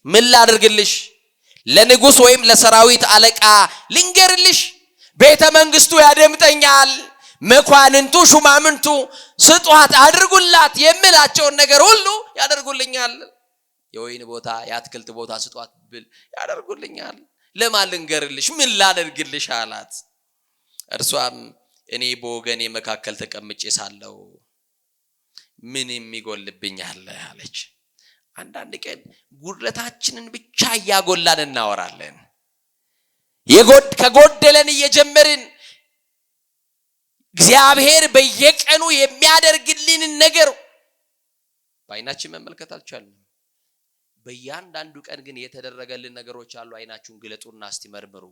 ምን ላድርግልሽ? ለንጉስ ወይም ለሰራዊት አለቃ ልንገርልሽ? ቤተ መንግስቱ ያደምጠኛል፣ መኳንንቱ ሹማምንቱ ስጧት አድርጉላት የሚላቸውን ነገር ሁሉ ያደርጉልኛል። የወይን ቦታ የአትክልት ቦታ ስጧት ብል ያደርጉልኛል። ለማን ልንገርልሽ? ምን ላደርግልሽ አላት። እርሷም እኔ በወገኔ መካከል ተቀምጬ ሳለሁ ምን የሚጎልብኝ አለ አለች። አንዳንድ ቀን ጉድለታችንን ብቻ እያጎላን እናወራለን። ከጎደለን እየጀመርን እግዚአብሔር በየቀኑ የሚያደርግልን ነገር በአይናችን መመልከት አልቻልንም። በእያንዳንዱ ቀን ግን የተደረገልን ነገሮች አሉ። አይናችሁን ግለጡና እስቲ መርምሩ።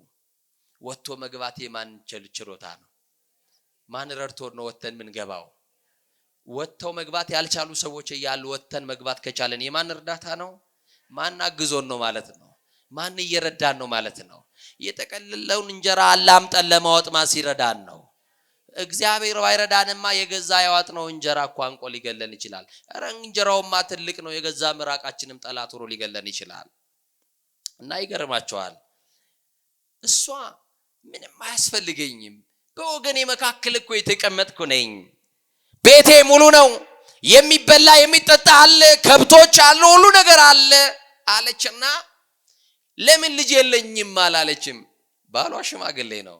ወጥቶ መግባት የማን ችሎታ ነው? ማን ረድቶን ነው ወጥተን ምን ገባው? ወጥተው መግባት ያልቻሉ ሰዎች እያሉ ወጥተን መግባት ከቻለን የማን እርዳታ ነው? ማን አግዞን ነው ማለት ነው? ማን እየረዳን ነው ማለት ነው? የተቀለለውን እንጀራ አላምጠን ለማወጥ ማን ሲረዳን ነው? እግዚአብሔር ባይረዳንማ የገዛ ያዋጥነው እንጀራ እኮ አንቆ ሊገለን ይችላል። ኧረ እንጀራውማ ትልቅ ነው፣ የገዛ ምራቃችንም ጠላት ሆኖ ሊገለን ይችላል። እና ይገርማቸዋል። እሷ ምንም አያስፈልገኝም፣ በወገኔ መካከል እኮ የተቀመጥኩ ነኝ፣ ቤቴ ሙሉ ነው፣ የሚበላ የሚጠጣ አለ፣ ከብቶች አሉ፣ ሁሉ ነገር አለ አለችና ለምን ልጅ የለኝም አላለችም። ባሏ ሽማግሌ ነው፣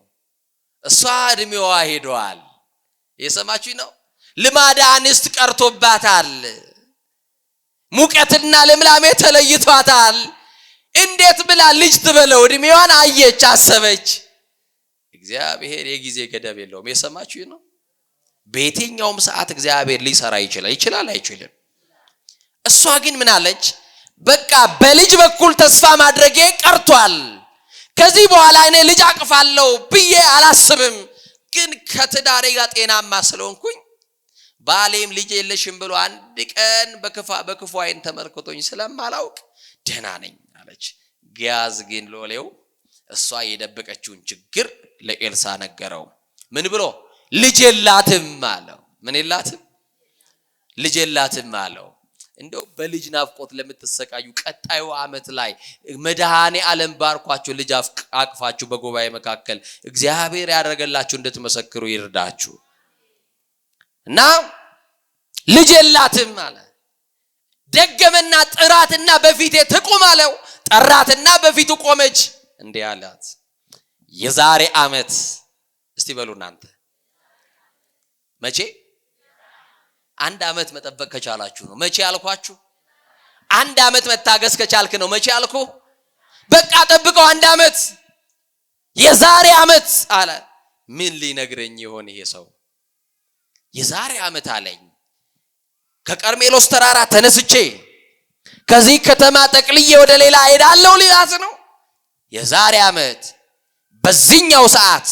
እሷ እድሜዋ ሄዷል። የሰማችሁኝ ነው? ልማዳ አንስት ቀርቶባታል። ሙቀትና ልምላሜ ተለይቷታል። እንዴት ብላ ልጅ ትበለው? እድሜዋን አየች፣ አሰበች። እግዚአብሔር የጊዜ ገደብ የለውም። የሰማችሁኝ ነው? በየትኛውም ሰዓት እግዚአብሔር ሊሰራ ይችላል አይችልም? እሷ ግን ምን አለች? በቃ በልጅ በኩል ተስፋ ማድረጌ ቀርቷል፣ ከዚህ በኋላ እኔ ልጅ አቅፋለሁ ብዬ አላስብም። ግን ከትዳሬ ጋር ጤናማ ስለሆንኩኝ ባሌም ልጅ የለሽም ብሎ አንድ ቀን በክፉ አይን ተመልክቶኝ ስለማላውቅ ደህና ነኝ አለች። ጊያዝ ግን ሎሌው እሷ የደበቀችውን ችግር ለኤልሳ ነገረው። ምን ብሎ? ልጅ የላትም አለው። ምን የላትም? ልጅ የላትም አለው። እንደው በልጅ ናፍቆት ለምትሰቃዩ ቀጣዩ ዓመት ላይ መድኃኔ ዓለም ባርኳችሁ ልጅ አቅፋችሁ በጉባኤ መካከል እግዚአብሔር ያደረገላችሁ እንድትመሰክሩ ይርዳችሁ። እና ልጅ የላትም አለ። ደገመና ጥራትና በፊቴ ትቁም አለው። ጠራትና በፊቱ ቆመች። እንዲህ አላት፣ የዛሬ ዓመት እስቲ በሉ እናንተ መቼ? አንድ ዓመት መጠበቅ ከቻላችሁ ነው። መቼ አልኳችሁ? አንድ ዓመት መታገስ ከቻልክ ነው። መቼ አልኩ? በቃ ጠብቀው አንድ ዓመት፣ የዛሬ ዓመት አለ። ምን ሊነግረኝ ይሆን ይሄ ሰው? የዛሬ ዓመት አለኝ። ከቀርሜሎስ ተራራ ተነስቼ ከዚህ ከተማ ጠቅልዬ ወደ ሌላ ሄዳለሁ ሊላስ ነው። የዛሬ ዓመት በዚህኛው ሰዓት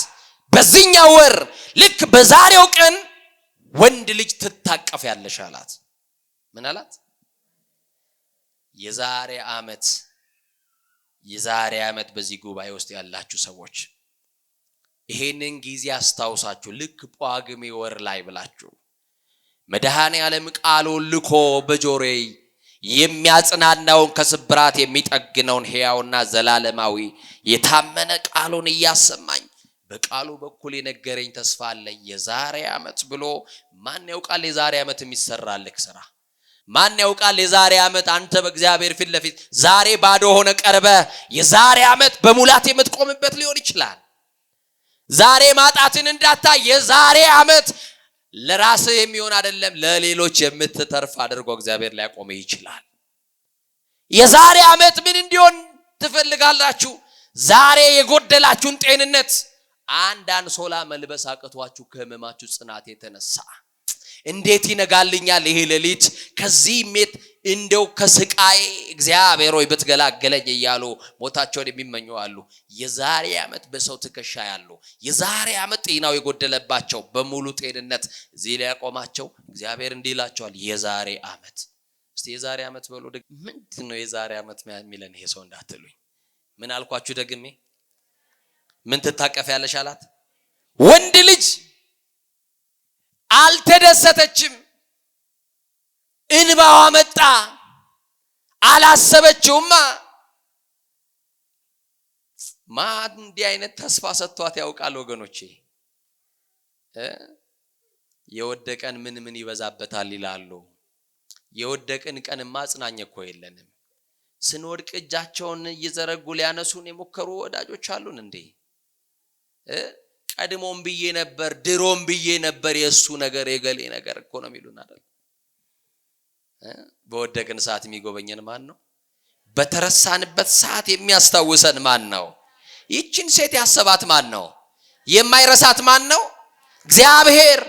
በዚህኛው ወር ልክ በዛሬው ቀን ወንድ ልጅ ትታቀፍ ያለሽ አላት። ምን አላት? የዛሬ ዓመት በዚህ ጉባኤ ውስጥ ያላችሁ ሰዎች ይሄንን ጊዜ አስታውሳችሁ ልክ ጳጉሜ ወር ላይ ብላችሁ መድኃኔ ዓለም ቃሉን ልኮ በጆሮዬ የሚያጽናናውን ከስብራት የሚጠግነውን ሕያውና ዘላለማዊ የታመነ ቃሉን እያሰማኝ በቃሉ በኩል የነገረኝ ተስፋ አለ። የዛሬ ዓመት ብሎ ማን ያውቃል? የዛሬ ዓመት የሚሰራልክ ስራ ማን ያውቃል? የዛሬ ዓመት አንተ በእግዚአብሔር ፊት ለፊት ዛሬ ባዶ ሆነ ቀርበ የዛሬ ዓመት በሙላት የምትቆምበት ሊሆን ይችላል። ዛሬ ማጣትን እንዳታይ የዛሬ ዓመት ለራስህ የሚሆን አይደለም ለሌሎች የምትተርፍ አድርጎ እግዚአብሔር ሊያቆም ይችላል። የዛሬ ዓመት ምን እንዲሆን ትፈልጋላችሁ? ዛሬ የጎደላችሁን ጤንነት አንድ አንሶላ መልበስ አቅቷችሁ ከህመማችሁ ጽናት የተነሳ እንዴት ይነጋልኛል ይሄ ሌሊት ከዚህ ሜት እንደው ከስቃይ እግዚአብሔር ሆይ ብትገላገለኝ እያሉ ሞታቸውን የሚመኙ አሉ። የዛሬ ዓመት በሰው ትከሻ ያሉ የዛሬ ዓመት ጤናው የጎደለባቸው በሙሉ ጤንነት እዚህ ላይ ያቆማቸው እግዚአብሔር እንዲህ ይላቸዋል የዛሬ ዓመት። እስቲ የዛሬ ዓመት በሉ። ምንድነው የዛሬ ዓመት የሚለን ይሄ ሰው እንዳትሉኝ። ምን አልኳችሁ ደግሜ? ምን ትታቀፊያለሽ አላት። ወንድ ልጅ አልተደሰተችም። እንባዋ መጣ። አላሰበችውማ። ማን እንዲህ አይነት ተስፋ ሰጥቷት ያውቃል ወገኖቼ? የወደቀን ምን ይበዛበታል ይላሉ። የወደቀን ቀን ማጽናኛ እኮ የለንም። ስንወድቅ እጃቸውን እየዘረጉ ሊያነሱን የሞከሩ ወዳጆች አሉን እንዴ? ቀድሞም ብዬ ነበር ድሮም ብዬ ነበር የሱ ነገር የገሌ ነገር እኮ ነው የሚሉን አይደል? በወደቅን ሰዓት የሚጎበኘን ማን ነው? በተረሳንበት ሰዓት የሚያስታውሰን ማን ነው? ይህችን ሴት ያሰባት ማን ነው? የማይረሳት ማን ነው? እግዚአብሔር።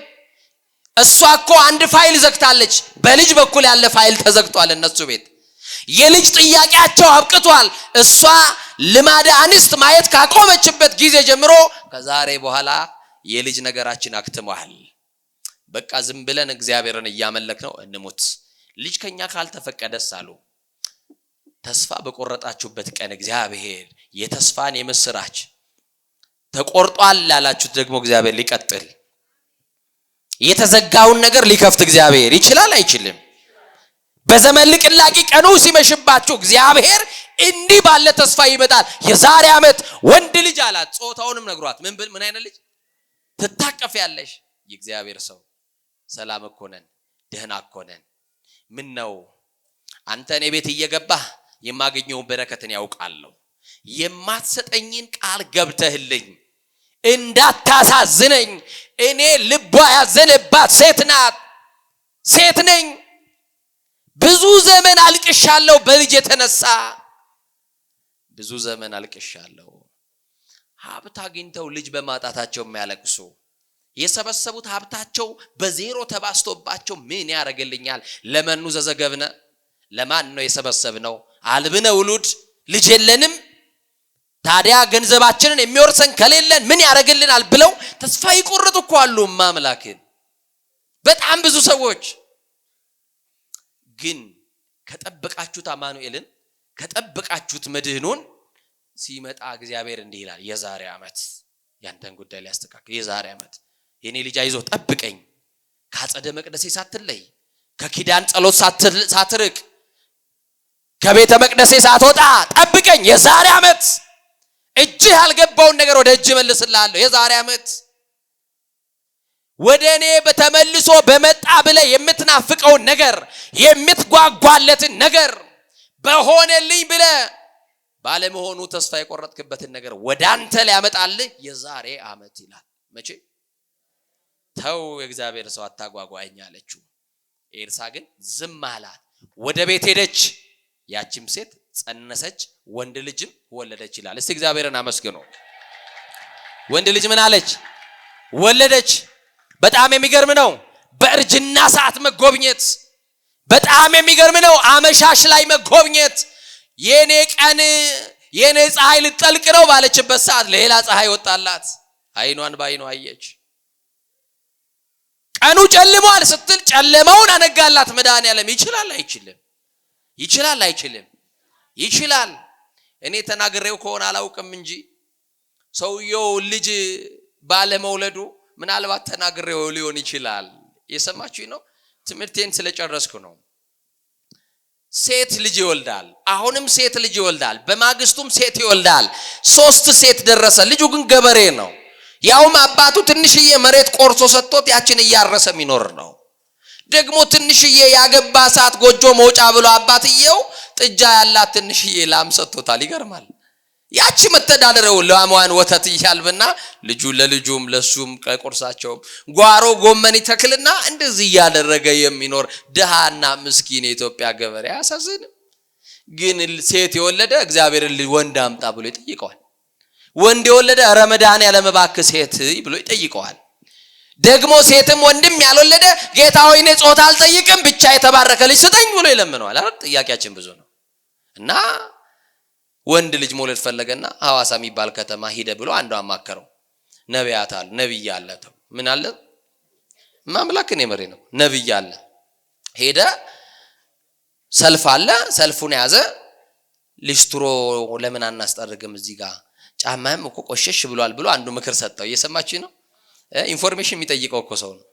እሷ እኮ አንድ ፋይል ዘግታለች። በልጅ በኩል ያለ ፋይል ተዘግቷል እነሱ ቤት። የልጅ ጥያቄያቸው አብቅቷል። እሷ ልማደ አንስት ማየት ካቆመችበት ጊዜ ጀምሮ ከዛሬ በኋላ የልጅ ነገራችን አክትሟል። በቃ ዝም ብለን እግዚአብሔርን እያመለክነው እንሙት። ልጅ ከኛ ካልተፈቀደስ አሉ። ተስፋ በቆረጣችሁበት ቀን እግዚአብሔር የተስፋን የምስራች ተቆርጧል ላላችሁት ደግሞ እግዚአብሔር ሊቀጥል የተዘጋውን ነገር ሊከፍት እግዚአብሔር ይችላል አይችልም? በዘመን ልቅላቂ ቀኑ ሲመሽባችሁ እግዚአብሔር እንዲህ ባለ ተስፋ ይመጣል። የዛሬ ዓመት ወንድ ልጅ አላት። ጾታውንም ነግሯት ምን አይነት ልጅ ትታቀፊያለሽ? የእግዚአብሔር ሰው ሰላም እኮ ነን፣ ደህና እኮ ነን። ምን ነው አንተ እኔ ቤት እየገባህ የማገኘው በረከትን ያውቃለሁ። የማትሰጠኝን ቃል ገብተህልኝ እንዳታሳዝነኝ። እኔ ልቧ ያዘነባት ሴት ናት፣ ሴት ነኝ። ብዙ ዘመን አልቅሻለሁ በልጅ የተነሳ ብዙ ዘመን አልቅሻለሁ። ሀብት አግኝተው ልጅ በማጣታቸው የሚያለቅሱ የሰበሰቡት ሀብታቸው በዜሮ ተባስቶባቸው ምን ያደርግልኛል? ለመኑ ዘዘገብነ ለማን ነው የሰበሰብነው? አልብነ ውሉድ ልጅ የለንም። ታዲያ ገንዘባችንን የሚወርሰን ከሌለን ምን ያደርግልናል ብለው ተስፋ ይቆርጡ እኮ አሉ። ማምላክን በጣም ብዙ ሰዎች ግን ከጠበቃችሁት አማኑኤልን ከጠበቃችሁት መድህኑን ሲመጣ እግዚአብሔር እንዲህ ይላል የዛሬ ዓመት ያንተን ጉዳይ ሊያስተካክል የዛሬ ዓመት የኔ ልጅ አይዞ ጠብቀኝ፣ ካጸደ መቅደሴ ሳትለይ፣ ከኪዳን ጸሎት ሳትርቅ፣ ከቤተ መቅደሴ ሳትወጣ ጠብቀኝ። የዛሬ ዓመት እጅህ ያልገባውን ነገር ወደ እጅ መልስልሃለሁ። የዛሬ ዓመት ወደኔ በተመልሶ በመጣ ብለ የምትናፍቀውን ነገር የምትጓጓለትን ነገር በሆነልኝ ብለ ባለመሆኑ ተስፋ የቆረጥክበትን ነገር ወዳንተ ሊያመጣልህ የዛሬ ዓመት ይላል። መቼ ተው የእግዚአብሔር ሰው አታጓጓኝ አለችው። ኤልሳ ግን ዝም አላት። ወደ ቤት ሄደች። ያቺም ሴት ጸነሰች፣ ወንድ ልጅም ወለደች ይላል። እስቲ እግዚአብሔርን አመስግኑ። ወንድ ልጅ ምን አለች? ወለደች። በጣም የሚገርም ነው። በእርጅና ሰዓት መጎብኘት በጣም የሚገርም ነው። አመሻሽ ላይ መጎብኘት። የኔ ቀን የኔ ፀሐይ ልጠልቅ ነው ባለችበት ሰዓት ሌላ ፀሐይ ወጣላት። አይኗን ባይኗ አየች። ቀኑ ጨልሟል ስትል ጨለማውን አነጋላት መድኃኒዓለም። ይችላል አይችልም? ይችላል አይችልም? ይችላል። እኔ ተናግሬው ከሆነ አላውቅም እንጂ ሰውየው ልጅ ባለመውለዱ ምናልባት ተናግሬው ሊሆን ይችላል። የሰማችሁኝ ነው። ትምህርቴን ስለጨረስኩ ነው። ሴት ልጅ ይወልዳል። አሁንም ሴት ልጅ ይወልዳል። በማግስቱም ሴት ይወልዳል። 3 ሴት ደረሰ። ልጁ ግን ገበሬ ነው። ያውም አባቱ ትንሽዬ መሬት ቆርሶ ሰጥቶት ያችን እያረሰ የሚኖር ነው። ደግሞ ትንሽዬ ያገባ ሰዓት ጎጆ መውጫ ብሎ አባትየው ጥጃ ያላት ትንሽዬ ላም ሰጥቶታል። ይገርማል። ያቺ መተዳደረው ላሟን ወተት ይያልብና ልጁ ለልጁም ለሱም ከቁርሳቸው ጓሮ ጎመን ይተክልና እንደዚህ ያደረገ የሚኖር ደሃና ምስኪን የኢትዮጵያ ገበሬ። አሳዝን። ግን ሴት የወለደ እግዚአብሔርን ወንድ አምጣ ብሎ ይጠይቀዋል። ወንድ የወለደ ረመዳን ያለመባክ ሴት ብሎ ይጠይቀዋል። ደግሞ ሴትም ወንድም ያልወለደ ጌታ ሆይ እኔ ጾታ አልጠይቅም ብቻ የተባረከ ልጅ ስጠኝ ብሎ ይለምነዋል አይደል? ጥያቄያችን ብዙ ነው። እና ወንድ ልጅ መውለድ ፈለገና ሐዋሳ የሚባል ከተማ ሄደ ብሎ አንዱ አማከረው። ነቢያት አለ ነብይ አለ ተው ምን አለ ማምላክን የመሬ ነው ነብይ አለ። ሄደ ሰልፍ አለ ሰልፉን ያዘ። ሊስትሮ ለምን አናስጠርግም እዚህ ጋር ጫማም እኮ ቆሸሽ ብሏል ብሎ አንዱ ምክር ሰጠው። እየሰማችሁ ነው? ኢንፎርሜሽን የሚጠይቀው እኮ ሰው ነው።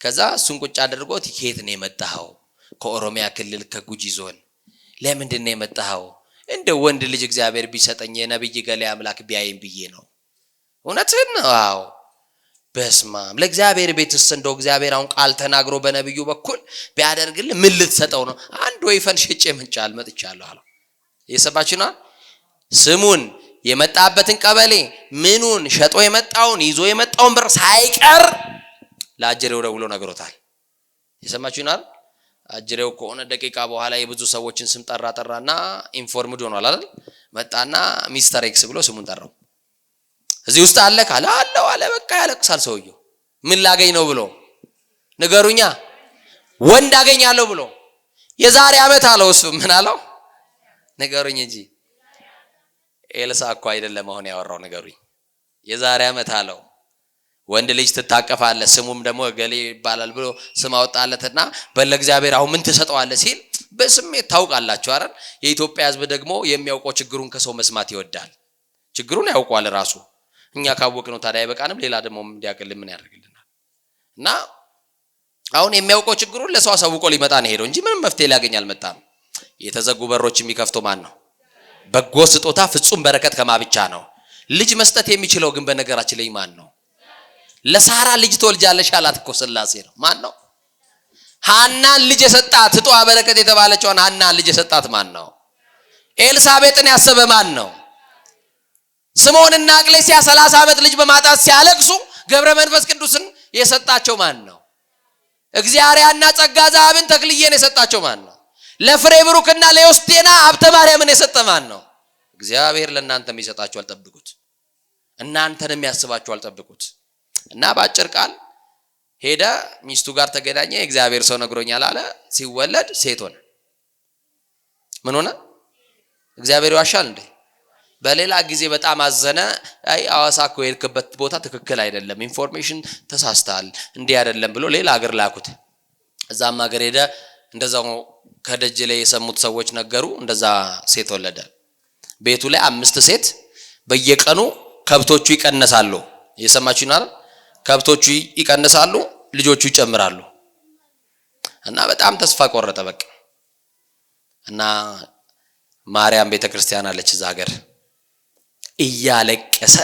ከዛ እሱን ቁጭ አድርጎት ከየት ነው የመጣኸው? ከኦሮሚያ ክልል ከጉጂ ዞን። ለምንድን ነው የመጣኸው? እንደ ወንድ ልጅ እግዚአብሔር ቢሰጠኝ የነብይ ገሌ አምላክ ቢያይም ብዬ ነው። እውነትን ነው? አዎ። በስማም ለእግዚአብሔር ቤትስ እንደው እግዚአብሔር አሁን ቃል ተናግሮ በነብዩ በኩል ቢያደርግልህ ምን ልትሰጠው ነው? አንድ ወይፈን ሸጬ ምንጫል መጥቻለሁ አለው። እየሰማችሁ ነው? ስሙን የመጣበትን ቀበሌ ምኑን ሸጦ የመጣውን ይዞ የመጣውን ብር ሳይቀር ለአጅሬው ደውሎ ነግሮታል። እየሰማችሁ ነው? አጅሬው ከሆነ ደቂቃ በኋላ የብዙ ሰዎችን ስም ጠራና ኢንፎርምድ ሆኗል አይደል? መጣና ሚስተር ኤክስ ብሎ ስሙን ጠራው። እዚህ ውስጥ አለ ካለ አለው አለ። በቃ ያለቅሳል ሰውየው። ምን ላገኝ ነው ብሎ ንገሩኛ። ወንድ አገኛለሁ ብሎ የዛሬ ዓመት አለው። እሱ ምን አለው? ንገሩኝ እንጂ ኤልሳ እኮ አይደለም አሁን ያወራው። ንገሩኝ የዛሬ ዓመት አለው። ወንድ ልጅ ትታቀፋለህ ስሙም ደግሞ ገሌ ይባላል ብሎ ስም አወጣለትና በለእግዚአብሔር አሁን ምን ትሰጠዋለህ ሲል በስሜት ታውቃላችሁ አይደል? የኢትዮጵያ ሕዝብ ደግሞ የሚያውቀው ችግሩን ከሰው መስማት ይወዳል። ችግሩን ያውቀዋል ራሱ። እኛ ካወቅነው ታዲያ አይበቃንም? ሌላ ደግሞ እንዲያቀልም ምን ያደርግልናል? እና አሁን የሚያውቀው ችግሩን ለሰው አሳውቆ ሊመጣ ነው ሄደው እንጂ ምንም መፍትሄ ሊያገኝ አልመጣም። የተዘጉ በሮች የሚከፍተው ማን ነው? በጎ ስጦታ ፍጹም በረከት ከማብቻ ነው። ልጅ መስጠት የሚችለው ግን በነገራችን ላይ ማን ነው? ለሳራ ልጅ ትወልጃለሽ አላት እኮ ስላሴ ነው። ማን ነው? ሐናን ልጅ የሰጣት እጧ በረከት የተባለችውን ሐናን ልጅ የሰጣት ማን ነው? ኤልሳቤጥን ያሰበ ማን ነው? ስምዖንና አቅሌስያ 30 ዓመት ልጅ በማጣት ሲያለቅሱ ገብረ መንፈስ ቅዱስን የሰጣቸው ማን ነው? እግዚአብሔርና ጸጋ ዘአብን ተክልዬን የሰጣቸው ማን ነው? ለፍሬ ብሩክና ለዮስቴና ሀብተ ማርያምን የሰጠ ማን ነው? እግዚአብሔር ለእናንተም ይሰጣችሁ አልጠብቁት። እናንተንም ያስባችሁ አልጠብቁት። እና በአጭር ቃል ሄደ ሚስቱ ጋር ተገናኘ። እግዚአብሔር ሰው ነግሮኛል አለ። ሲወለድ ሴት ሆነ። ምን ሆነ? እግዚአብሔር ይዋሻል እንዴ? በሌላ ጊዜ በጣም አዘነ። አይ ሐዋሳ እኮ የሄድክበት ቦታ ትክክል አይደለም፣ ኢንፎርሜሽን ተሳስተሃል፣ እንዲህ አይደለም ብሎ ሌላ ሀገር ላኩት። እዛም ሀገር ሄደ። እንደዛው ከደጅ ላይ የሰሙት ሰዎች ነገሩ። እንደዛ ሴት ወለደ። ቤቱ ላይ 5 ሴት በየቀኑ ከብቶቹ ይቀነሳሉ። እየሰማችሁ ነው? ከብቶቹ ይቀነሳሉ፣ ልጆቹ ይጨምራሉ። እና በጣም ተስፋ ቆረጠ በቃ። እና ማርያም ቤተክርስቲያን አለች እዛ ሀገር። እያለቀሰ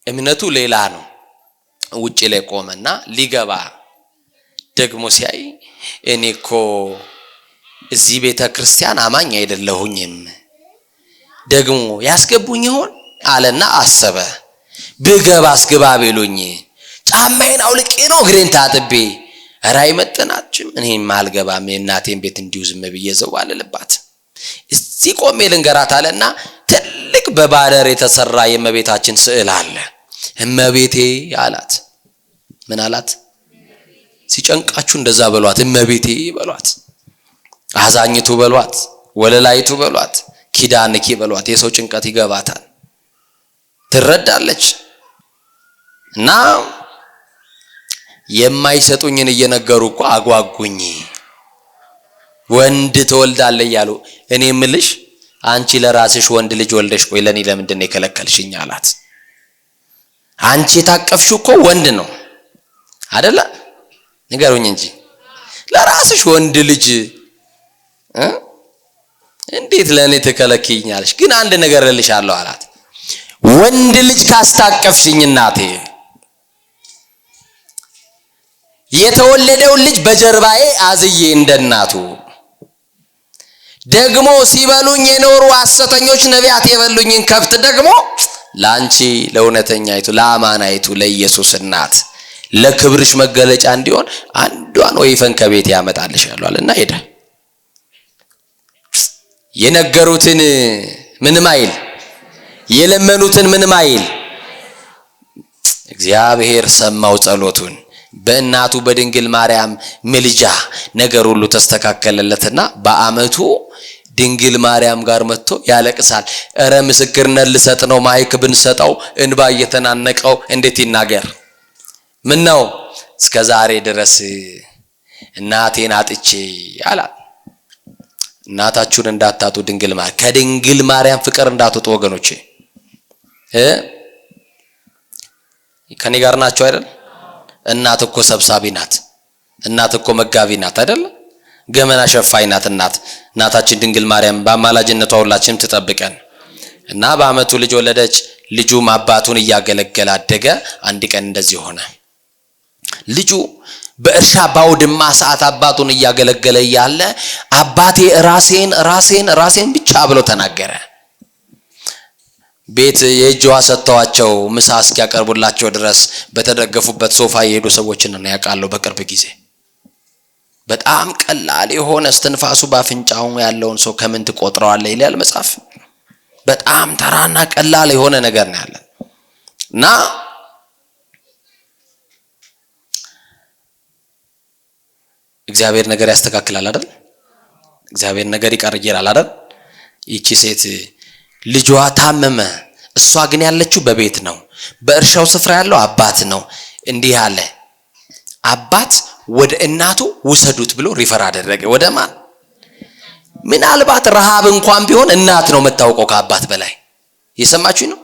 እምነቱ ሌላ ነው። ውጪ ላይ ቆመና ሊገባ ደግሞ ሲያይ እኔ እኮ እዚህ ቤተክርስቲያን አማኝ አይደለሁኝም፣ ደግሞ ያስገቡኝ ይሆን አለና አሰበ። ብገባ አስገባ ቢሉኝ ጫማዬን አውልቄ ነው እግሬን ታጥቤ ኧረ አይመጥናችም፣ እኔም አልገባም፣ የእናቴን ቤት እንዲሁ ዝም ብዬ ዘው አልልባት፣ እስቲ ቆሜ ልንገራት አለና ትልቅ በባደር የተሰራ የእመቤታችን ስዕል አለ። እመቤቴ አላት። ምን አላት? ሲጨንቃችሁ እንደዛ በሏት፣ እመቤቴ በሏት፣ አዛኝቱ በሏት፣ ወለላይቱ በሏት፣ ኪዳንኪ በሏት። የሰው ጭንቀት ይገባታል፣ ትረዳለች። እና የማይሰጡኝን እየነገሩ እኮ አጓጉኝ። ወንድ ትወልዳለህ እያሉ እኔ ምልሽ አንቺ ለራስሽ ወንድ ልጅ ወልደሽ ቆይ ለኔ ለምንድን ነው የከለከልሽኝ አላት። አንቺ የታቀፍሽው እኮ ወንድ ነው አይደለ? ንገሩኝ እንጂ ለራስሽ ወንድ ልጅ እንዴት ለኔ ተከለክይኛለሽ? ግን አንድ ነገር ልልሻለሁ አላት። ወንድ ልጅ ካስታቀፍሽኝ እናቴ የተወለደው ልጅ በጀርባዬ አዝዬ እንደናቱ ደግሞ ሲበሉኝ የኖሩ ሐሰተኞች ነቢያት የበሉኝን ከብት ደግሞ ላንቺ ለእውነተኛይቱ ለአማናይቱ ለኢየሱስ እናት ለክብርሽ መገለጫ እንዲሆን አንዷን ወይፈን ከቤት ያመጣልሻል አለና ሄደ። የነገሩትን ምንም አይል፣ የለመኑትን ምንም አይል። እግዚአብሔር ሰማው ጸሎቱን። በእናቱ በድንግል ማርያም ምልጃ ነገር ሁሉ ተስተካከለለትና በአመቱ ድንግል ማርያም ጋር መጥቶ ያለቅሳል። እረ ምስክርነት ልሰጥ ነው፣ ማይክ ብንሰጠው እንባ እየተናነቀው እንዴት ይናገር? ምን ነው እስከ ዛሬ ድረስ እናቴን አጥቼ አላት። እናታችሁን እንዳታጡ ድንግል ማርያም፣ ከድንግል ማርያም ፍቅር እንዳትወጡ ወገኖቼ። ከኔ ጋር ናቸው አይደል? እናት እኮ ሰብሳቢ ናት። እናት እኮ መጋቢ ናት አይደል? ገመና ሸፋኝ ናት እናት። እናታችን ድንግል ማርያም በአማላጅነቷ ሁላችንም ትጠብቀን እና በአመቱ ልጅ ወለደች። ልጁም አባቱን እያገለገለ አደገ። አንድ ቀን እንደዚህ ሆነ። ልጁ በእርሻ ባውድማ ሰዓት አባቱን እያገለገለ ያለ አባቴ ራሴን ብቻ ብሎ ተናገረ። ቤት የእጅዋ ሰጥተዋቸው ምሳ እስኪያቀርቡላቸው ድረስ በተደገፉበት ሶፋ የሄዱ ሰዎችን ነው ያውቃለሁ። በቅርብ ጊዜ በጣም ቀላል የሆነ እስትንፋሱ ባፍንጫው ያለውን ሰው ከምን ትቆጥረዋለህ ይላል መጽሐፍ። በጣም ተራና ቀላል የሆነ ነገር ነው ያለን እና እግዚአብሔር ነገር ያስተካክላል አይደል? እግዚአብሔር ነገር ይቀርይራል አይደል? ይቺ ሴት ልጇ ታመመ። እሷ ግን ያለችው በቤት ነው። በእርሻው ስፍራ ያለው አባት ነው። እንዲህ አለ፣ አባት ወደ እናቱ ውሰዱት ብሎ ሪፈር አደረገ። ወደ ማን? ምናልባት ረሃብ እንኳን ቢሆን እናት ነው የምታውቀው ከአባት በላይ። የሰማችሁኝ ነው?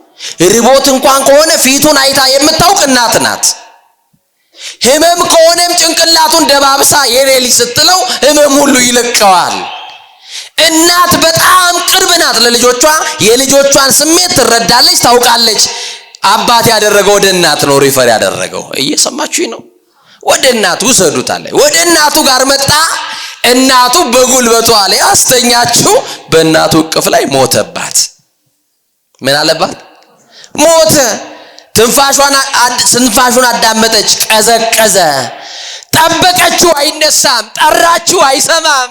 ርቦት እንኳን ከሆነ ፊቱን አይታ የምታውቅ እናት ናት። ህመም ከሆነም ጭንቅላቱን ደባብሳ የኔ ልጅ ስትለው ህመም ሁሉ ይለቀዋል። እናት በጣም ቅርብ ናት ለልጆቿ። የልጆቿን ስሜት ትረዳለች፣ ታውቃለች። አባት ያደረገው ወደ እናት ነው ሪፈር ያደረገው። እየሰማችሁኝ ነው? ወደ እናቱ ውሰዱት አለ። ወደ እናቱ ጋር መጣ። እናቱ በጉልበቷ ላይ አስተኛችው። በእናቱ እቅፍ ላይ ሞተባት። ምን አለባት? ሞተ። ትንፋሹን አዳመጠች፣ ቀዘቀዘ። ጠበቀችው፣ አይነሳም። ጠራችው፣ አይሰማም።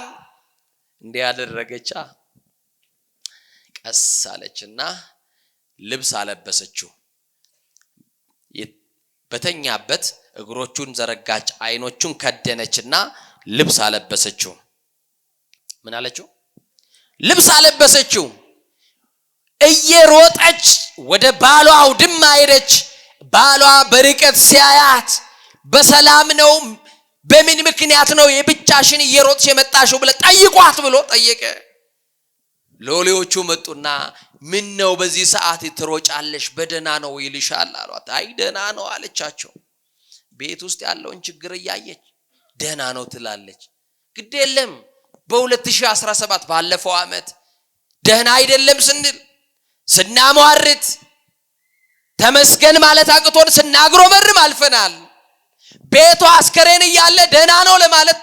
እንዲህ ያደረገቻ ቀስ አለችና ልብስ አለበሰችው። በተኛበት እግሮቹን ዘረጋች፣ አይኖቹን ከደነችና ልብስ አለበሰችው። ምን አለችው? ልብስ አለበሰችው። እየሮጠች ወደ ባሏ አውድማ ሄደች። ባሏ በርቀት ሲያያት በሰላም ነው? በምን ምክንያት ነው የብቻሽን እየሮጥሽ የመጣሽው ብለ ጠይቋት ብሎ ጠየቀ። ሎሌዎቹ መጡና ምን ነው በዚህ ሰዓት ትሮጫለሽ? በደና ነው ይልሻል አሏት። አይ ደና ነው አለቻቸው። ቤት ውስጥ ያለውን ችግር እያየች ደና ነው ትላለች። ግድ የለም በ2017 ባለፈው አመት ደህና አይደለም ስንል ስናሟርት ተመስገን ማለት አቅቶን ስናግሮመርም አልፈናል። ቤቷ አስከሬን እያለ ደህና ነው ለማለት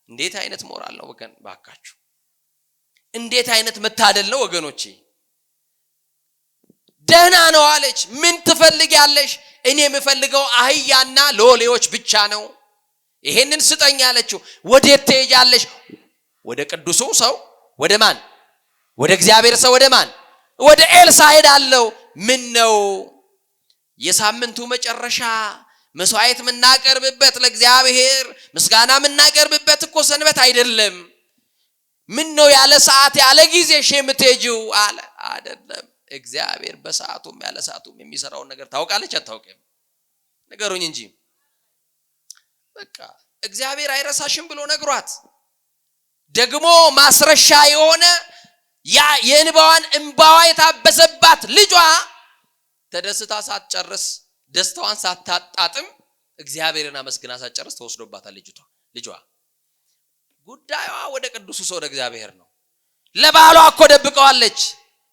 እንዴት አይነት ሞራል ነው ወገን? ባካችሁ እንዴት አይነት መታደል ነው ወገኖቼ? ደህና ነው አለች። ምን ትፈልጊያለሽ? እኔ የምፈልገው አህያና ሎሌዎች ብቻ ነው። ይሄንን ስጠኝ አለችው። ወዴት ትሄጃለሽ? ወደ ቅዱሱ ሰው ወደ ማን? ወደ እግዚአብሔር ሰው ወደ ማን? ወደ ኤልሳ ሄዳለሁ። ምን ነው የሳምንቱ መጨረሻ መስዋዕት ምናቀርብበት ለእግዚአብሔር ምስጋና ምናቀርብበት እኮ ሰንበት አይደለም። ምን ነው ያለ ሰዓት ያለ ጊዜ የምትሄጂው አለ። አይደለም እግዚአብሔር በሰዓቱም ያለ ሰዓቱም የሚሰራውን ነገር ታውቃለች አታውቅም? ነገሩኝ እንጂ በቃ እግዚአብሔር አይረሳሽም ብሎ ነግሯት ደግሞ ማስረሻ የሆነ ያ የእንባዋን እንባዋ የታበሰባት ልጇ ተደስታ ሳትጨርስ ደስታዋን ሳታጣጥም እግዚአብሔርን አመስግና ሳትጨርስ ተወስዶባታል ልጇ። ጉዳዩዋ ወደ ቅዱሱ ሰው ወደ እግዚአብሔር ነው። ለባሏ እኮ ደብቀዋለች።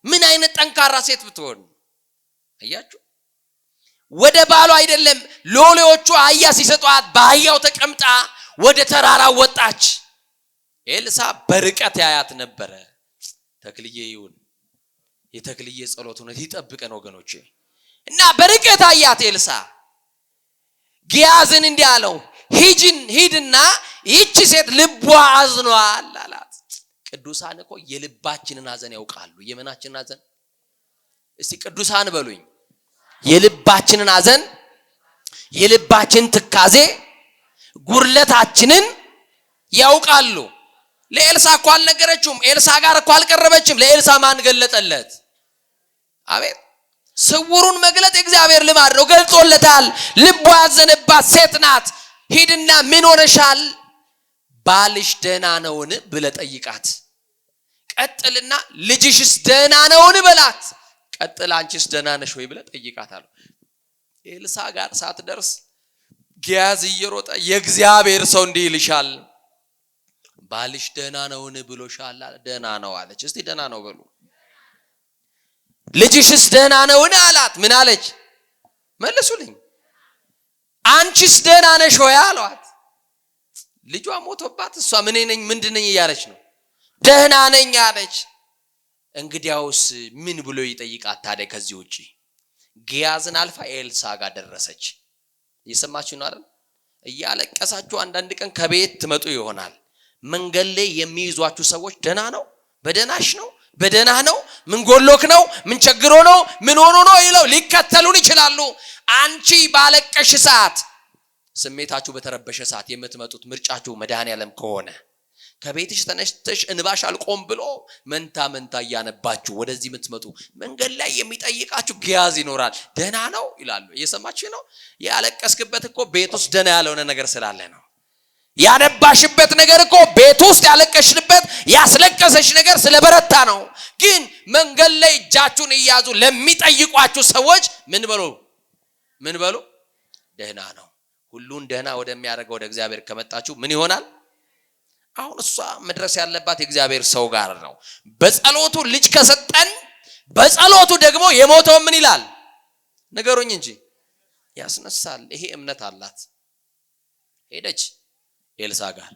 ምን አይነት ጠንካራ ሴት ብትሆን አያችሁ? ወደ ባሏ አይደለም ሎሌዎቹ አህያ ሲሰጧት በአህያው ተቀምጣ ወደ ተራራ ወጣች። ኤልሳ በርቀት ያያት ነበረ። ተክልዬ ይሁን የተክልዬ ጸሎት ነው ይጠብቀን ወገኖቼ። እና በርቀት አያት ኤልሳ። ጊያዝን እንዲህ አለው፣ ሂድና ይህች ሴት ልቧ አዝኗል አላት። ቅዱሳን እኮ የልባችንን ሐዘን ያውቃሉ። የመናችንን ሐዘን እስቲ ቅዱሳን በሉኝ። የልባችንን ሐዘን፣ የልባችን ትካዜ፣ ጉርለታችንን ያውቃሉ። ለኤልሳ እኮ አልነገረችውም። ኤልሳ ጋር እኮ አልቀረበችም። ለኤልሳ ማን ገለጠለት? አቤት! ስውሩን መግለጥ የእግዚአብሔር ልማድ ነው። ገልጦለታል። ልቧ ያዘነባት ሴት ናት። ሂድና ምን ሆነሻል? ባልሽ ደህና ነውን ብለህ ጠይቃት። ቀጥልና ልጅሽስ ደህና ነውን በላት። ቀጥል አንቺስ ደህና ነሽ ወይ ብለህ ጠይቃት አለው። ኤልሳ ጋር ሳትደርስ ጊያዝ እየሮጠ የእግዚአብሔር ሰው እንዲህ ይልሻል፣ ባልሽ ደህና ነውን ብሎሻል። ደህና ነው አለች። እስቲ ደህና ነው በሉ። ልጅሽስ ደህና ነውን አላት። ምን አለች? መልሱልኝ። አንቺስ ደህና ነሽ ወይ አሏት። ልጇ ሞቶባት እሷ ምን ነኝ ምንድነኝ እያለች ነው። ደህና ነኝ አለች። እንግዲያውስ ምን ብሎ ይጠይቃት ታዲያ? ከዚህ ውጪ ጊያዝን አልፋ ኤልሳ ጋር ደረሰች። እየሰማችሁ ነው አይደል? እያለቀሳችሁ አንዳንድ ቀን ከቤት ትመጡ ይሆናል። መንገድ ላይ የሚይዟችሁ ሰዎች ደህና ነው፣ በደህናሽ ነው፣ በደህና ነው፣ ምን ጎሎክ ነው፣ ምን ቸግሮ ነው፣ ምን ሆኖ ነው ይለው ሊከተሉን ይችላሉ። አንቺ ባለቀሽ ሰዓት፣ ስሜታችሁ በተረበሸ ሰዓት የምትመጡት ምርጫችሁ መድኃኔዓለም ከሆነ ከቤትሽ ተነስተሽ እንባሽ አልቆም ብሎ መንታ እያነባችሁ ወደዚህ የምትመጡ መንገድ ላይ የሚጠይቃችሁ ጊያዝ ይኖራል። ደህና ነው ይላሉ። እየሰማችሁ ነው? ያለቀስክበት እኮ ቤት ውስጥ ደህና ያልሆነ ነገር ስላለ ነው። ያነባሽበት ነገር እኮ ቤት ውስጥ ያለቀሽበት ያስለቀሰሽ ነገር ስለበረታ ነው። ግን መንገድ ላይ እጃችሁን እያዙ ለሚጠይቋችሁ ሰዎች ምን በሉ? ደህና ነው። ሁሉን ደህና ወደሚያደርገው ወደ እግዚአብሔር ከመጣችሁ ምን ይሆናል? አሁን እሷ መድረስ ያለባት የእግዚአብሔር ሰው ጋር ነው። በጸሎቱ ልጅ ከሰጠን በጸሎቱ ደግሞ የሞተው ምን ይላል? ነገሩኝ እንጂ ያስነሳል። ይሄ እምነት አላት። ሄደች ኤልሳ ጋር።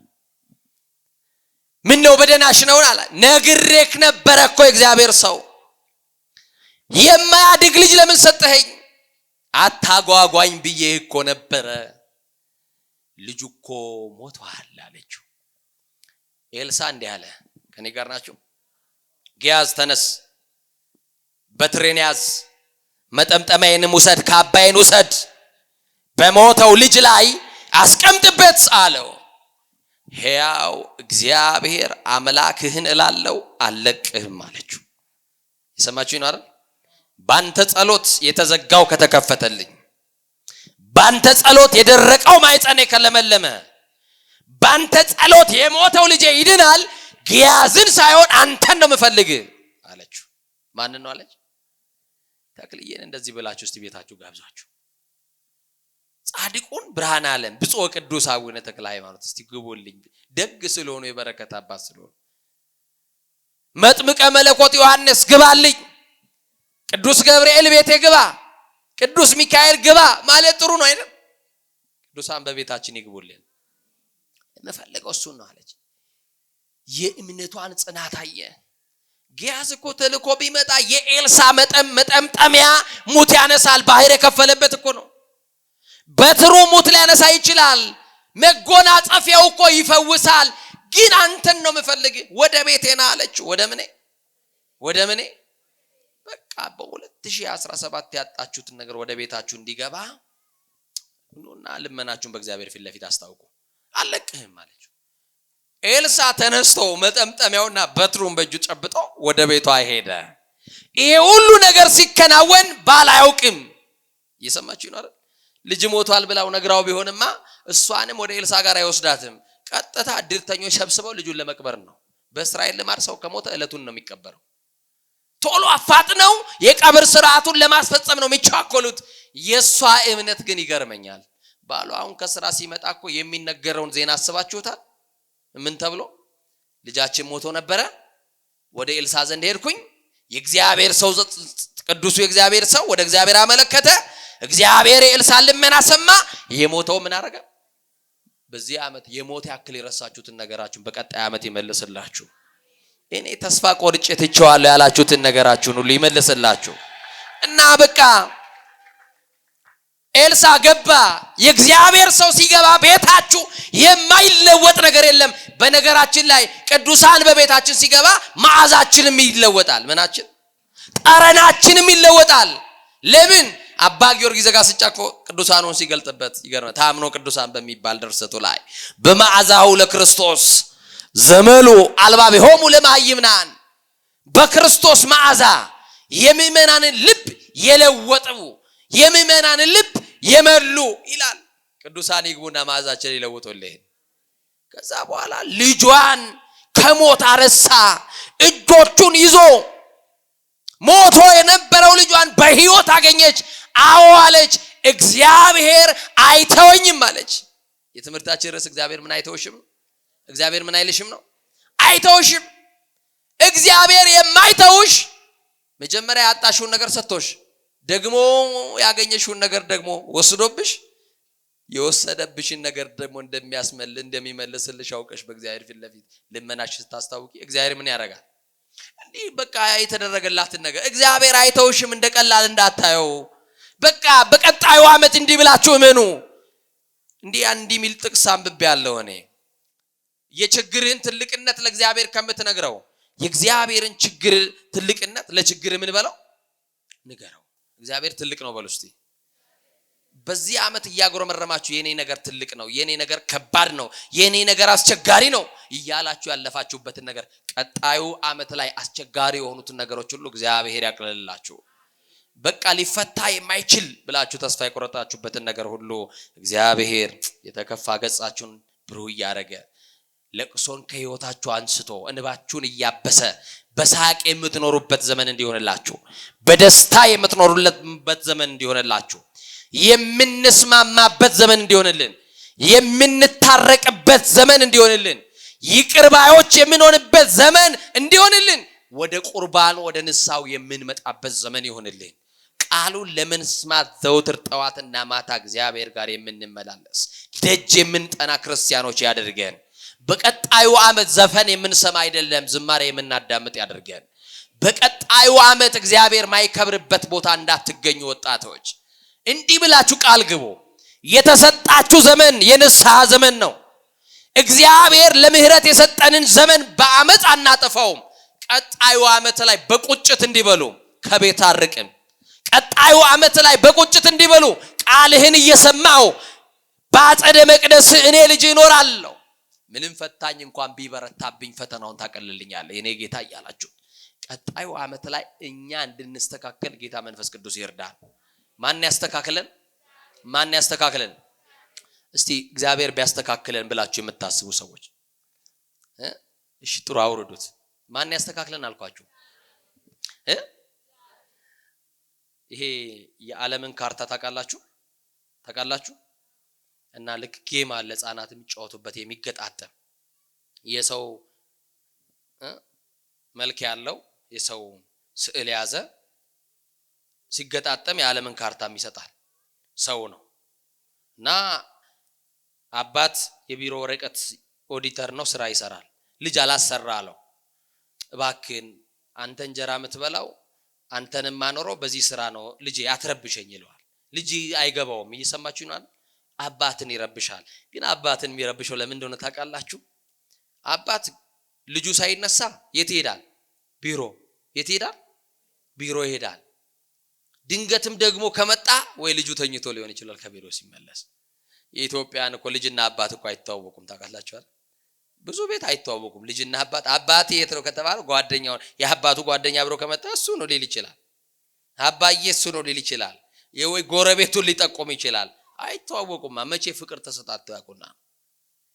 ምን ነው በደናሽ ነው አለ። ነግሬክ ነበረ እኮ የእግዚአብሔር ሰው፣ የማያድግ ልጅ ለምን ሰጠኸኝ? አታጓጓኝ ብዬ እኮ ነበረ፣ ልጁ እኮ ሞቷል አለችው። ኤልሳ እንዲህ አለ። ከኔ ጋር ናችሁ? ጊያዝ ተነስ፣ በትሬን ያዝ፣ መጠምጠሚያዬንም ውሰድ፣ ካባዬን ውሰድ፣ በሞተው ልጅ ላይ አስቀምጥበት አለው። ሕያው እግዚአብሔር አምላክህን እላለሁ አልለቅህም አለችው። የሰማችሁኝ ነው አይደል? ባንተ ጸሎት የተዘጋው ከተከፈተልኝ፣ ባንተ ጸሎት የደረቀው ማይጸኔ ከለመለመ፣ ባንተ ጸሎት የሞተው ልጄ ይድናል። ጊያዝን ሳይሆን አንተን ነው የምፈልግ አለችው። ማንን ነው አለች? ተክልዬን እንደዚህ ብላችሁ እስቲ ቤታችሁ ጋብዛችሁ ጻድቁን ብርሃነ ዓለም ብፁዕ ቅዱስ አቡነ ተክለ ሃይማኖት እስቲ ግቡልኝ። ደግ ስለሆኑ የበረከት አባት ስለሆኑ መጥምቀ መለኮት ዮሐንስ ግባልኝ፣ ቅዱስ ገብርኤል ቤቴ ግባ፣ ቅዱስ ሚካኤል ግባ ማለት ጥሩ ነው አይደል? ቅዱሳን በቤታችን ይግቡልን። የምፈልገው እሱን ነው አለች። የእምነቷን ጽናት አየ። ጊያዝ እኮ ተልኮ ቢመጣ የኤልሳ መጠምጠሚያ ሙት ያነሳል። ባህር የከፈለበት እኮ ነው። በትሩ ሙት ሊያነሳ ይችላል። መጎናጸፊያው እኮ ይፈውሳል። ግን አንተን ነው የምፈልግ፣ ወደ ቤቴና አለችው። ወደ ምኔ በቃ በ2017 ያጣችሁትን ነገር ወደ ቤታችሁ እንዲገባ ሁሉና ልመናችሁን በእግዚአብሔር ፊት ለፊት አስታውቁ። አለቅህም አለችው። ኤልሳ ተነስቶ መጠምጠሚያውና በትሩን በእጁ ጨብጦ ወደ ቤቷ ሄደ። ይሄ ሁሉ ነገር ሲከናወን ባል አያውቅም። እየሰማችሁ ነው አይደል? ልጅ ሞቷል ብላው ነግራው ቢሆንማ እሷንም ወደ ኤልሳ ጋር አይወስዳትም። ቀጥታ እድርተኞች ሰብስበው ልጁን ለመቅበር ነው። በእስራኤል ልማድ ሰው ከሞተ እለቱን ነው የሚቀበረው። ቶሎ አፋጥነው የቀብር ስርዓቱን ለማስፈጸም ነው የሚቻኮሉት። የሷ እምነት ግን ይገርመኛል። ባሏ አሁን ከስራ ሲመጣ እኮ የሚነገረውን ዜና አስባችሁታል? ምን ተብሎ? ልጃችን ሞቶ ነበረ፣ ወደ ኤልሳ ዘንድ ሄድኩኝ፣ የእግዚአብሔር ሰው ቅዱሱ የእግዚአብሔር ሰው ወደ እግዚአብሔር አመለከተ፣ እግዚአብሔር ኤልሳን ልመና ሰማ። የሞተው ምን አረጋ? በዚህ ዓመት የሞት ያክል የረሳችሁትን ነገራችሁን በቀጣይ ዓመት ይመልስላችሁ። እኔ ተስፋ ቆርጬ ትቼዋለሁ ያላችሁትን ነገራችሁን ሁሉ ይመልስላችሁ። እና በቃ ኤልሳ ገባ። የእግዚአብሔር ሰው ሲገባ ቤታችሁ የማይለወጥ ነገር የለም። በነገራችን ላይ ቅዱሳን በቤታችን ሲገባ መዓዛችንም ይለወጣል። ምናችን ጠረናችንም ይለወጣል። ለምን? አባ ጊዮርጊስ ዘጋስጫኮ ቅዱሳኑን ሲገልጥበት ይገርማል። ታምኖ ቅዱሳን በሚባል ድርሰቱ ላይ በመዓዛው ለክርስቶስ ዘመሉ አልባቢሆሙ ለማይምናን በክርስቶስ መዓዛ የምእመናንን ልብ የለወጡ የምእመናንን ልብ የመሉ ይላል። ቅዱሳን ይግቡና መዓዛችን ይለውጡልኝ። ከዛ በኋላ ልጇን ከሞት አረሳ። እጆቹን ይዞ ሞቶ የነበረው ልጇን በሕይወት አገኘች። አዎ አለች፣ እግዚአብሔር አይተወኝም አለች። የትምህርታችን ርዕስ እግዚአብሔር ምን አይተውሽም? እግዚአብሔር ምን አይልሽም ነው? አይተውሽም። እግዚአብሔር የማይተውሽ መጀመሪያ ያጣሽውን ነገር ሰጥቶሽ ደግሞ ያገኘሽውን ነገር ደግሞ ወስዶብሽ የወሰደብሽን ነገር ደግሞ እንደሚመልስልሽ አውቀሽ በእግዚአብሔር ፊት ለፊት ልመናሽ ስታስታውቂ እግዚአብሔር ምን ያደርጋል? እንዲህ በቃ የተደረገላትን ነገር እግዚአብሔር አይተውሽም እንደቀላል እንዳታየው። በቃ በቀጣዩ ዓመት እንዲህ ብላችሁ እመኑ። እንዲህ ሚል ጥቅስ አንብቤያለሁ እኔ። የችግርን ትልቅነት ለእግዚአብሔር ከምትነግረው የእግዚአብሔርን ችግር ትልቅነት ለችግር ምን በለው ንገረው። እግዚአብሔር ትልቅ ነው በሉ እስቲ። በዚህ ዓመት እያጎረመረማችሁ የኔ ነገር ትልቅ ነው፣ የኔ ነገር ከባድ ነው፣ የኔ ነገር አስቸጋሪ ነው እያላችሁ ያለፋችሁበትን ነገር ቀጣዩ ዓመት ላይ አስቸጋሪ የሆኑትን ነገሮች ሁሉ እግዚአብሔር ያቅልልላችሁ። በቃ ሊፈታ የማይችል ብላችሁ ተስፋ የቆረጣችሁበትን ነገር ሁሉ እግዚአብሔር የተከፋ ገጻችሁን ብሩህ እያደረገ ለቅሶን ከህይወታችሁ አንስቶ እንባችሁን እያበሰ በሳቅ የምትኖሩበት ዘመን እንዲሆንላችሁ፣ በደስታ የምትኖሩበት ዘመን እንዲሆንላችሁ፣ የምንስማማበት ዘመን እንዲሆንልን፣ የምንታረቅበት ዘመን እንዲሆንልን፣ ይቅር ባዮች የምንሆንበት ዘመን እንዲሆንልን፣ ወደ ቁርባን ወደ ንስሐው የምንመጣበት ዘመን ይሆንልን። ቃሉን ለመስማት ዘውትር ጠዋትና ማታ እግዚአብሔር ጋር የምንመላለስ ደጅ የምንጠና ክርስቲያኖች ያድርገን። በቀጣዩ ዓመት ዘፈን የምንሰማ አይደለም ዝማሬ የምናዳምጥ ያድርገን። በቀጣዩ ዓመት እግዚአብሔር ማይከብርበት ቦታ እንዳትገኙ ወጣቶች እንዲህ ብላችሁ ቃል ግቡ። የተሰጣችሁ ዘመን የንስሐ ዘመን ነው። እግዚአብሔር ለምህረት የሰጠንን ዘመን በአመፅ አናጠፋውም። ቀጣዩ ዓመት ላይ በቁጭት እንዲበሉ ከቤት አርቅም። ቀጣዩ ዓመት ላይ በቁጭት እንዲበሉ ቃልህን እየሰማው በአጸደ መቅደስ እኔ ልጅ እኖራለሁ፣ ምንም ፈታኝ እንኳን ቢበረታብኝ ፈተናውን ታቀልልኛለህ የኔ ጌታ እያላችሁ ቀጣዩ ዓመት ላይ እኛ እንድንስተካከል ጌታ መንፈስ ቅዱስ ይርዳን። ማን ያስተካክለን? ማን ያስተካክለን? እስቲ እግዚአብሔር ቢያስተካክለን ብላችሁ የምታስቡ ሰዎች እሺ ጥሩ አውርዱት። ማን ያስተካክለን አልኳችሁ? ይሄ የዓለምን ካርታ ታውቃላችሁ? እና ልክ ጌም አለ ህፃናት የሚጫወቱበት የሚገጣጠም የሰው መልክ ያለው የሰው ስዕል ያዘ ሲገጣጠም የዓለምን ካርታም ይሰጣል ሰው ነው። እና አባት የቢሮ ወረቀት ኦዲተር ነው፣ ስራ ይሰራል። ልጅ አላሰራ አለው። እባክህን አንተ እንጀራ የምትበላው አንተንም ማኖረው በዚህ ስራ ነው ልጅ አትረብሸኝ ይለዋል። ልጅ አይገባውም። እየሰማችሁ ነው? አባትን ይረብሻል። ግን አባትን የሚረብሸው ለምን እንደሆነ ታውቃላችሁ? አባት ልጁ ሳይነሳ የት ይሄዳል? ቢሮ። የት ይሄዳል? ቢሮ ይሄዳል። ድንገትም ደግሞ ከመጣ ወይ ልጁ ተኝቶ ሊሆን ይችላል ከቢሮ ሲመለስ። የኢትዮጵያን እኮ ልጅና አባት እኮ አይተዋወቁም ታውቃላችሁ? ብዙ ቤት አይተዋወቁም ልጅና አባት። አባቴ የት ነው ከተባለ ጓደኛው የአባቱ ጓደኛ አብሮ ከመጣ እሱ ነው ሊል ይችላል። አባዬ እሱ ነው ሊል ይችላል። ወይ ጎረቤቱን ሊጠቆም ይችላል። አይተዋወቁማ። መቼ ፍቅር ተሰጣጥተው ያውቁና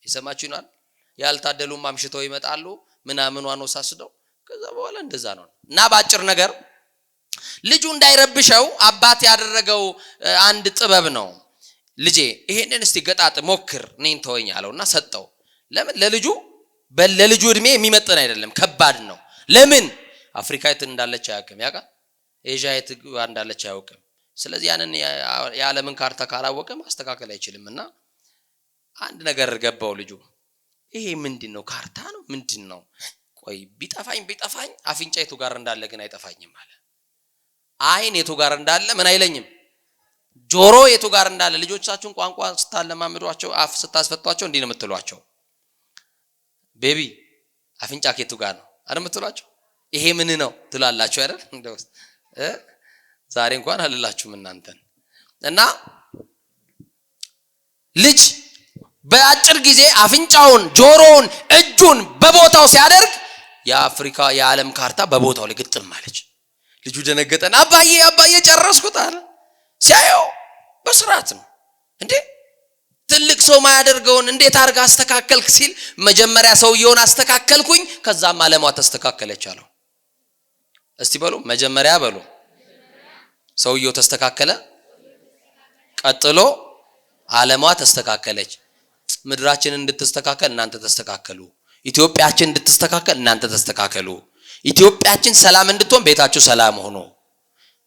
ይሰማችሁ ነው? ያልታደሉም አምሽተው ይመጣሉ ምናምኗን ወሳስደው ከዛ በኋላ እንደዛ ነው። እና ባጭር ነገር ልጁ እንዳይረብሸው አባት ያደረገው አንድ ጥበብ ነው። ልጄ ይሄንን እስቲ ገጣጥ ሞክር እኔን ተወኝ አለውና ሰጠው። ለምን? ለልጁ እድሜ የሚመጥን አይደለም፣ ከባድ ነው። ለምን? አፍሪካዊት እንዳለች አያውቅም፣ ያውቃል። ኤዥያዊት እንዳለች አያውቅም። ስለዚህ ያንን የዓለምን ካርታ ካላወቀ ማስተካከል አይችልምና አንድ ነገር ገባው ልጁ። ይሄ ምንድነው? ካርታ ነው ምንድነው? ቆይ ቢጠፋኝ አፍንጫ የቱ ጋር እንዳለ ግን አይጠፋኝም አለ። አይን የቱ ጋር እንዳለ ምን አይለኝም። ጆሮ የቱ ጋር እንዳለ ልጆቻችሁን ቋንቋ ስታለማምዷቸው አፍ ስታስፈቷቸው እንዲህ ነው የምትሏቸው። ቤቢ አፍንጫ ከቱ ጋር ነው አይደል የምትሏቸው? ይሄ ምን ነው ትላላችሁ አይደል? እንደው ዛሬ እንኳን አልላችሁም እናንተን። እና ልጅ በአጭር ጊዜ አፍንጫውን፣ ጆሮውን፣ እጁን በቦታው ሲያደርግ የአፍሪካ የዓለም ካርታ በቦታው ላይ ግጥም አለች። ልጁ ደነገጠና አባዬ ጨረስኩት አለ። ሲያየው በስርዓት ነው እንዴ ትልቅ ሰው ማያደርገውን እንዴት አርጋ አስተካከልክ ሲል መጀመሪያ ሰውየውን አስተካከልኩኝ ከዛም ዓለሟ ተስተካከለች አለው። እስቲ በሉ መጀመሪያ በሉ ሰውየው ተስተካከለ፣ ቀጥሎ ዓለሟ ተስተካከለች። ምድራችን እንድትስተካከል እናንተ ተስተካከሉ። ኢትዮጵያችን እንድትስተካከል እናንተ ተስተካከሉ። ኢትዮጵያችን ሰላም እንድትሆን ቤታችሁ ሰላም ሆኖ።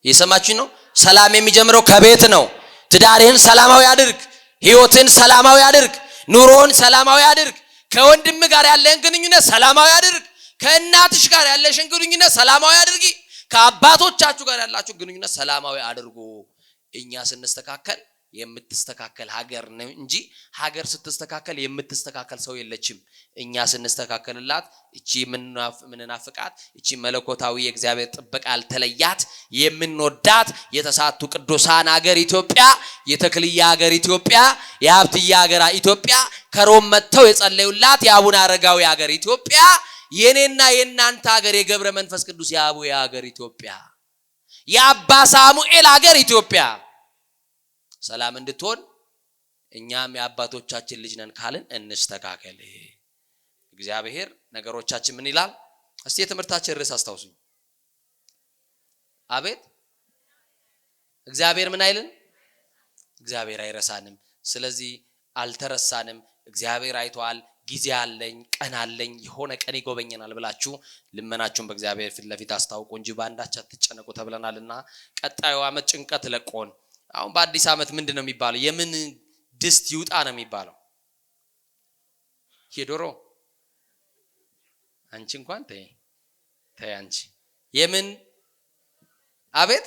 እየሰማችሁ ነው? ሰላም የሚጀምረው ከቤት ነው። ትዳርህን ሰላማዊ አድርግ፣ ህይወትን ሰላማዊ አድርግ፣ ኑሮን ሰላማዊ አድርግ፣ ከወንድም ጋር ያለህን ግንኙነት ሰላማዊ አድርግ፣ ከእናትሽ ጋር ያለሽን ግንኙነት ሰላማዊ አድርጊ፣ ከአባቶቻችሁ ጋር ያላችሁ ግንኙነት ሰላማዊ አድርጉ። እኛ ስንስተካከል የምትስተካከል ሀገር ነው እንጂ ሀገር ስትስተካከል የምትስተካከል ሰው የለችም። እኛ ስንስተካከልላት እቺ ምንናፍቃት እቺ መለኮታዊ የእግዚአብሔር ጥበቃ ያልተለያት የምንወዳት የተሳቱ ቅዱሳን ሀገር ኢትዮጵያ፣ የተክልያ ሀገር ኢትዮጵያ፣ የሀብትያ ሀገር ኢትዮጵያ፣ ከሮም መጥተው የጸለዩላት የአቡነ አረጋዊ ሀገር ኢትዮጵያ፣ የኔና የናንተ ሀገር የገብረ መንፈስ ቅዱስ የአቡየ ሀገር ኢትዮጵያ፣ የአባ ሳሙኤል ሀገር ኢትዮጵያ ሰላም እንድትሆን እኛም የአባቶቻችን ልጅ ነን ካልን እንስተካከል። እግዚአብሔር ነገሮቻችን ምን ይላል? እስቲ የትምህርታችን ርዕስ አስታውሱኝ። አቤት እግዚአብሔር ምን አይልን? እግዚአብሔር አይረሳንም። ስለዚህ አልተረሳንም። እግዚአብሔር አይቷል። ጊዜ አለኝ፣ ቀን አለኝ፣ የሆነ ቀን ይጎበኘናል ብላችሁ ልመናችሁን በእግዚአብሔር ፊት ለፊት አስታውቁ እንጂ ባንዳች አትጨነቁ ተብለናልና ቀጣዩ ዓመት ጭንቀት ለቆን አሁን በአዲስ ዓመት ምንድነው የሚባለው? የምን ድስት ይውጣ ነው የሚባለው? የዶሮ አንቺ እንኳን ተይ አንቺ የምን አቤት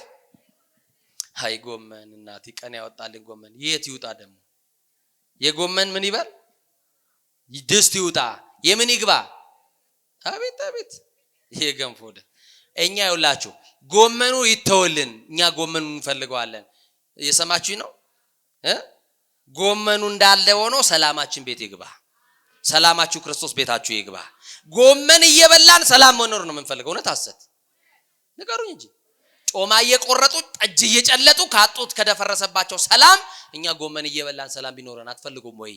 ሃይ ጎመን እናቴ ቀን ያወጣልን ጎመን የት ይውጣ ደግሞ? የጎመን ምን ይባል? ድስት ይውጣ። የምን ይግባ? አቤት የገንፎ እኛ ይውላችሁ ጎመኑ ይተውልን፣ እኛ ጎመኑን እንፈልገዋለን። እየሰማችሁኝ ነው? ጎመኑ እንዳለ ሆኖ ሰላማችን ቤት ይግባ። ሰላማችሁ ክርስቶስ ቤታችሁ ይግባ። ጎመን እየበላን ሰላም መኖር ነው የምንፈልገው። እውነት ሐሰት ንገሩኝ እንጂ ጮማ እየቆረጡ ጠጅ እየጨለጡ ካጡት ከደፈረሰባቸው ሰላም እኛ ጎመን እየበላን ሰላም ቢኖረን አትፈልጉም ወይ?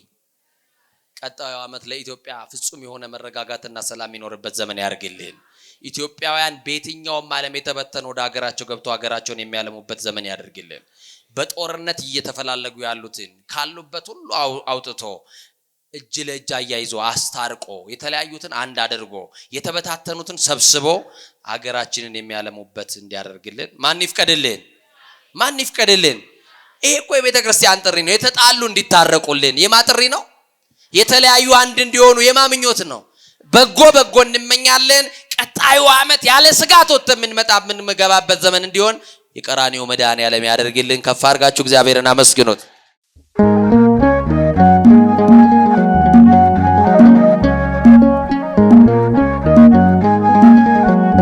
ቀጣዩ ዓመት ለኢትዮጵያ ፍጹም የሆነ መረጋጋትና ሰላም የሚኖርበት ዘመን ያርግልን። ኢትዮጵያውያን በየትኛውም ዓለም የተበተኑ ወደ ሀገራቸው ገብተው ሀገራቸውን የሚያለሙበት ዘመን ያደርግልን። በጦርነት እየተፈላለጉ ያሉትን ካሉበት ሁሉ አውጥቶ እጅ ለእጅ አያይዞ አስታርቆ የተለያዩትን አንድ አድርጎ የተበታተኑትን ሰብስቦ ሀገራችንን የሚያለሙበት እንዲያደርግልን ማን ይፍቀድልን? ማን ይፍቀድልን? ይሄ እኮ የቤተክርስቲያን ጥሪ ነው። የተጣሉ እንዲታረቁልን የማጥሪ ነው። የተለያዩ አንድ እንዲሆኑ የማምኞት ነው። በጎ እንመኛለን። ቀጣዩ ዓመት ያለ ስጋት ወጥተን የምንገባበት ዘመን እንዲሆን የቀራንዮ መድኃኔዓለም ያደርግልን። ከፍ አድርጋችሁ እግዚአብሔርን አመስግኑት።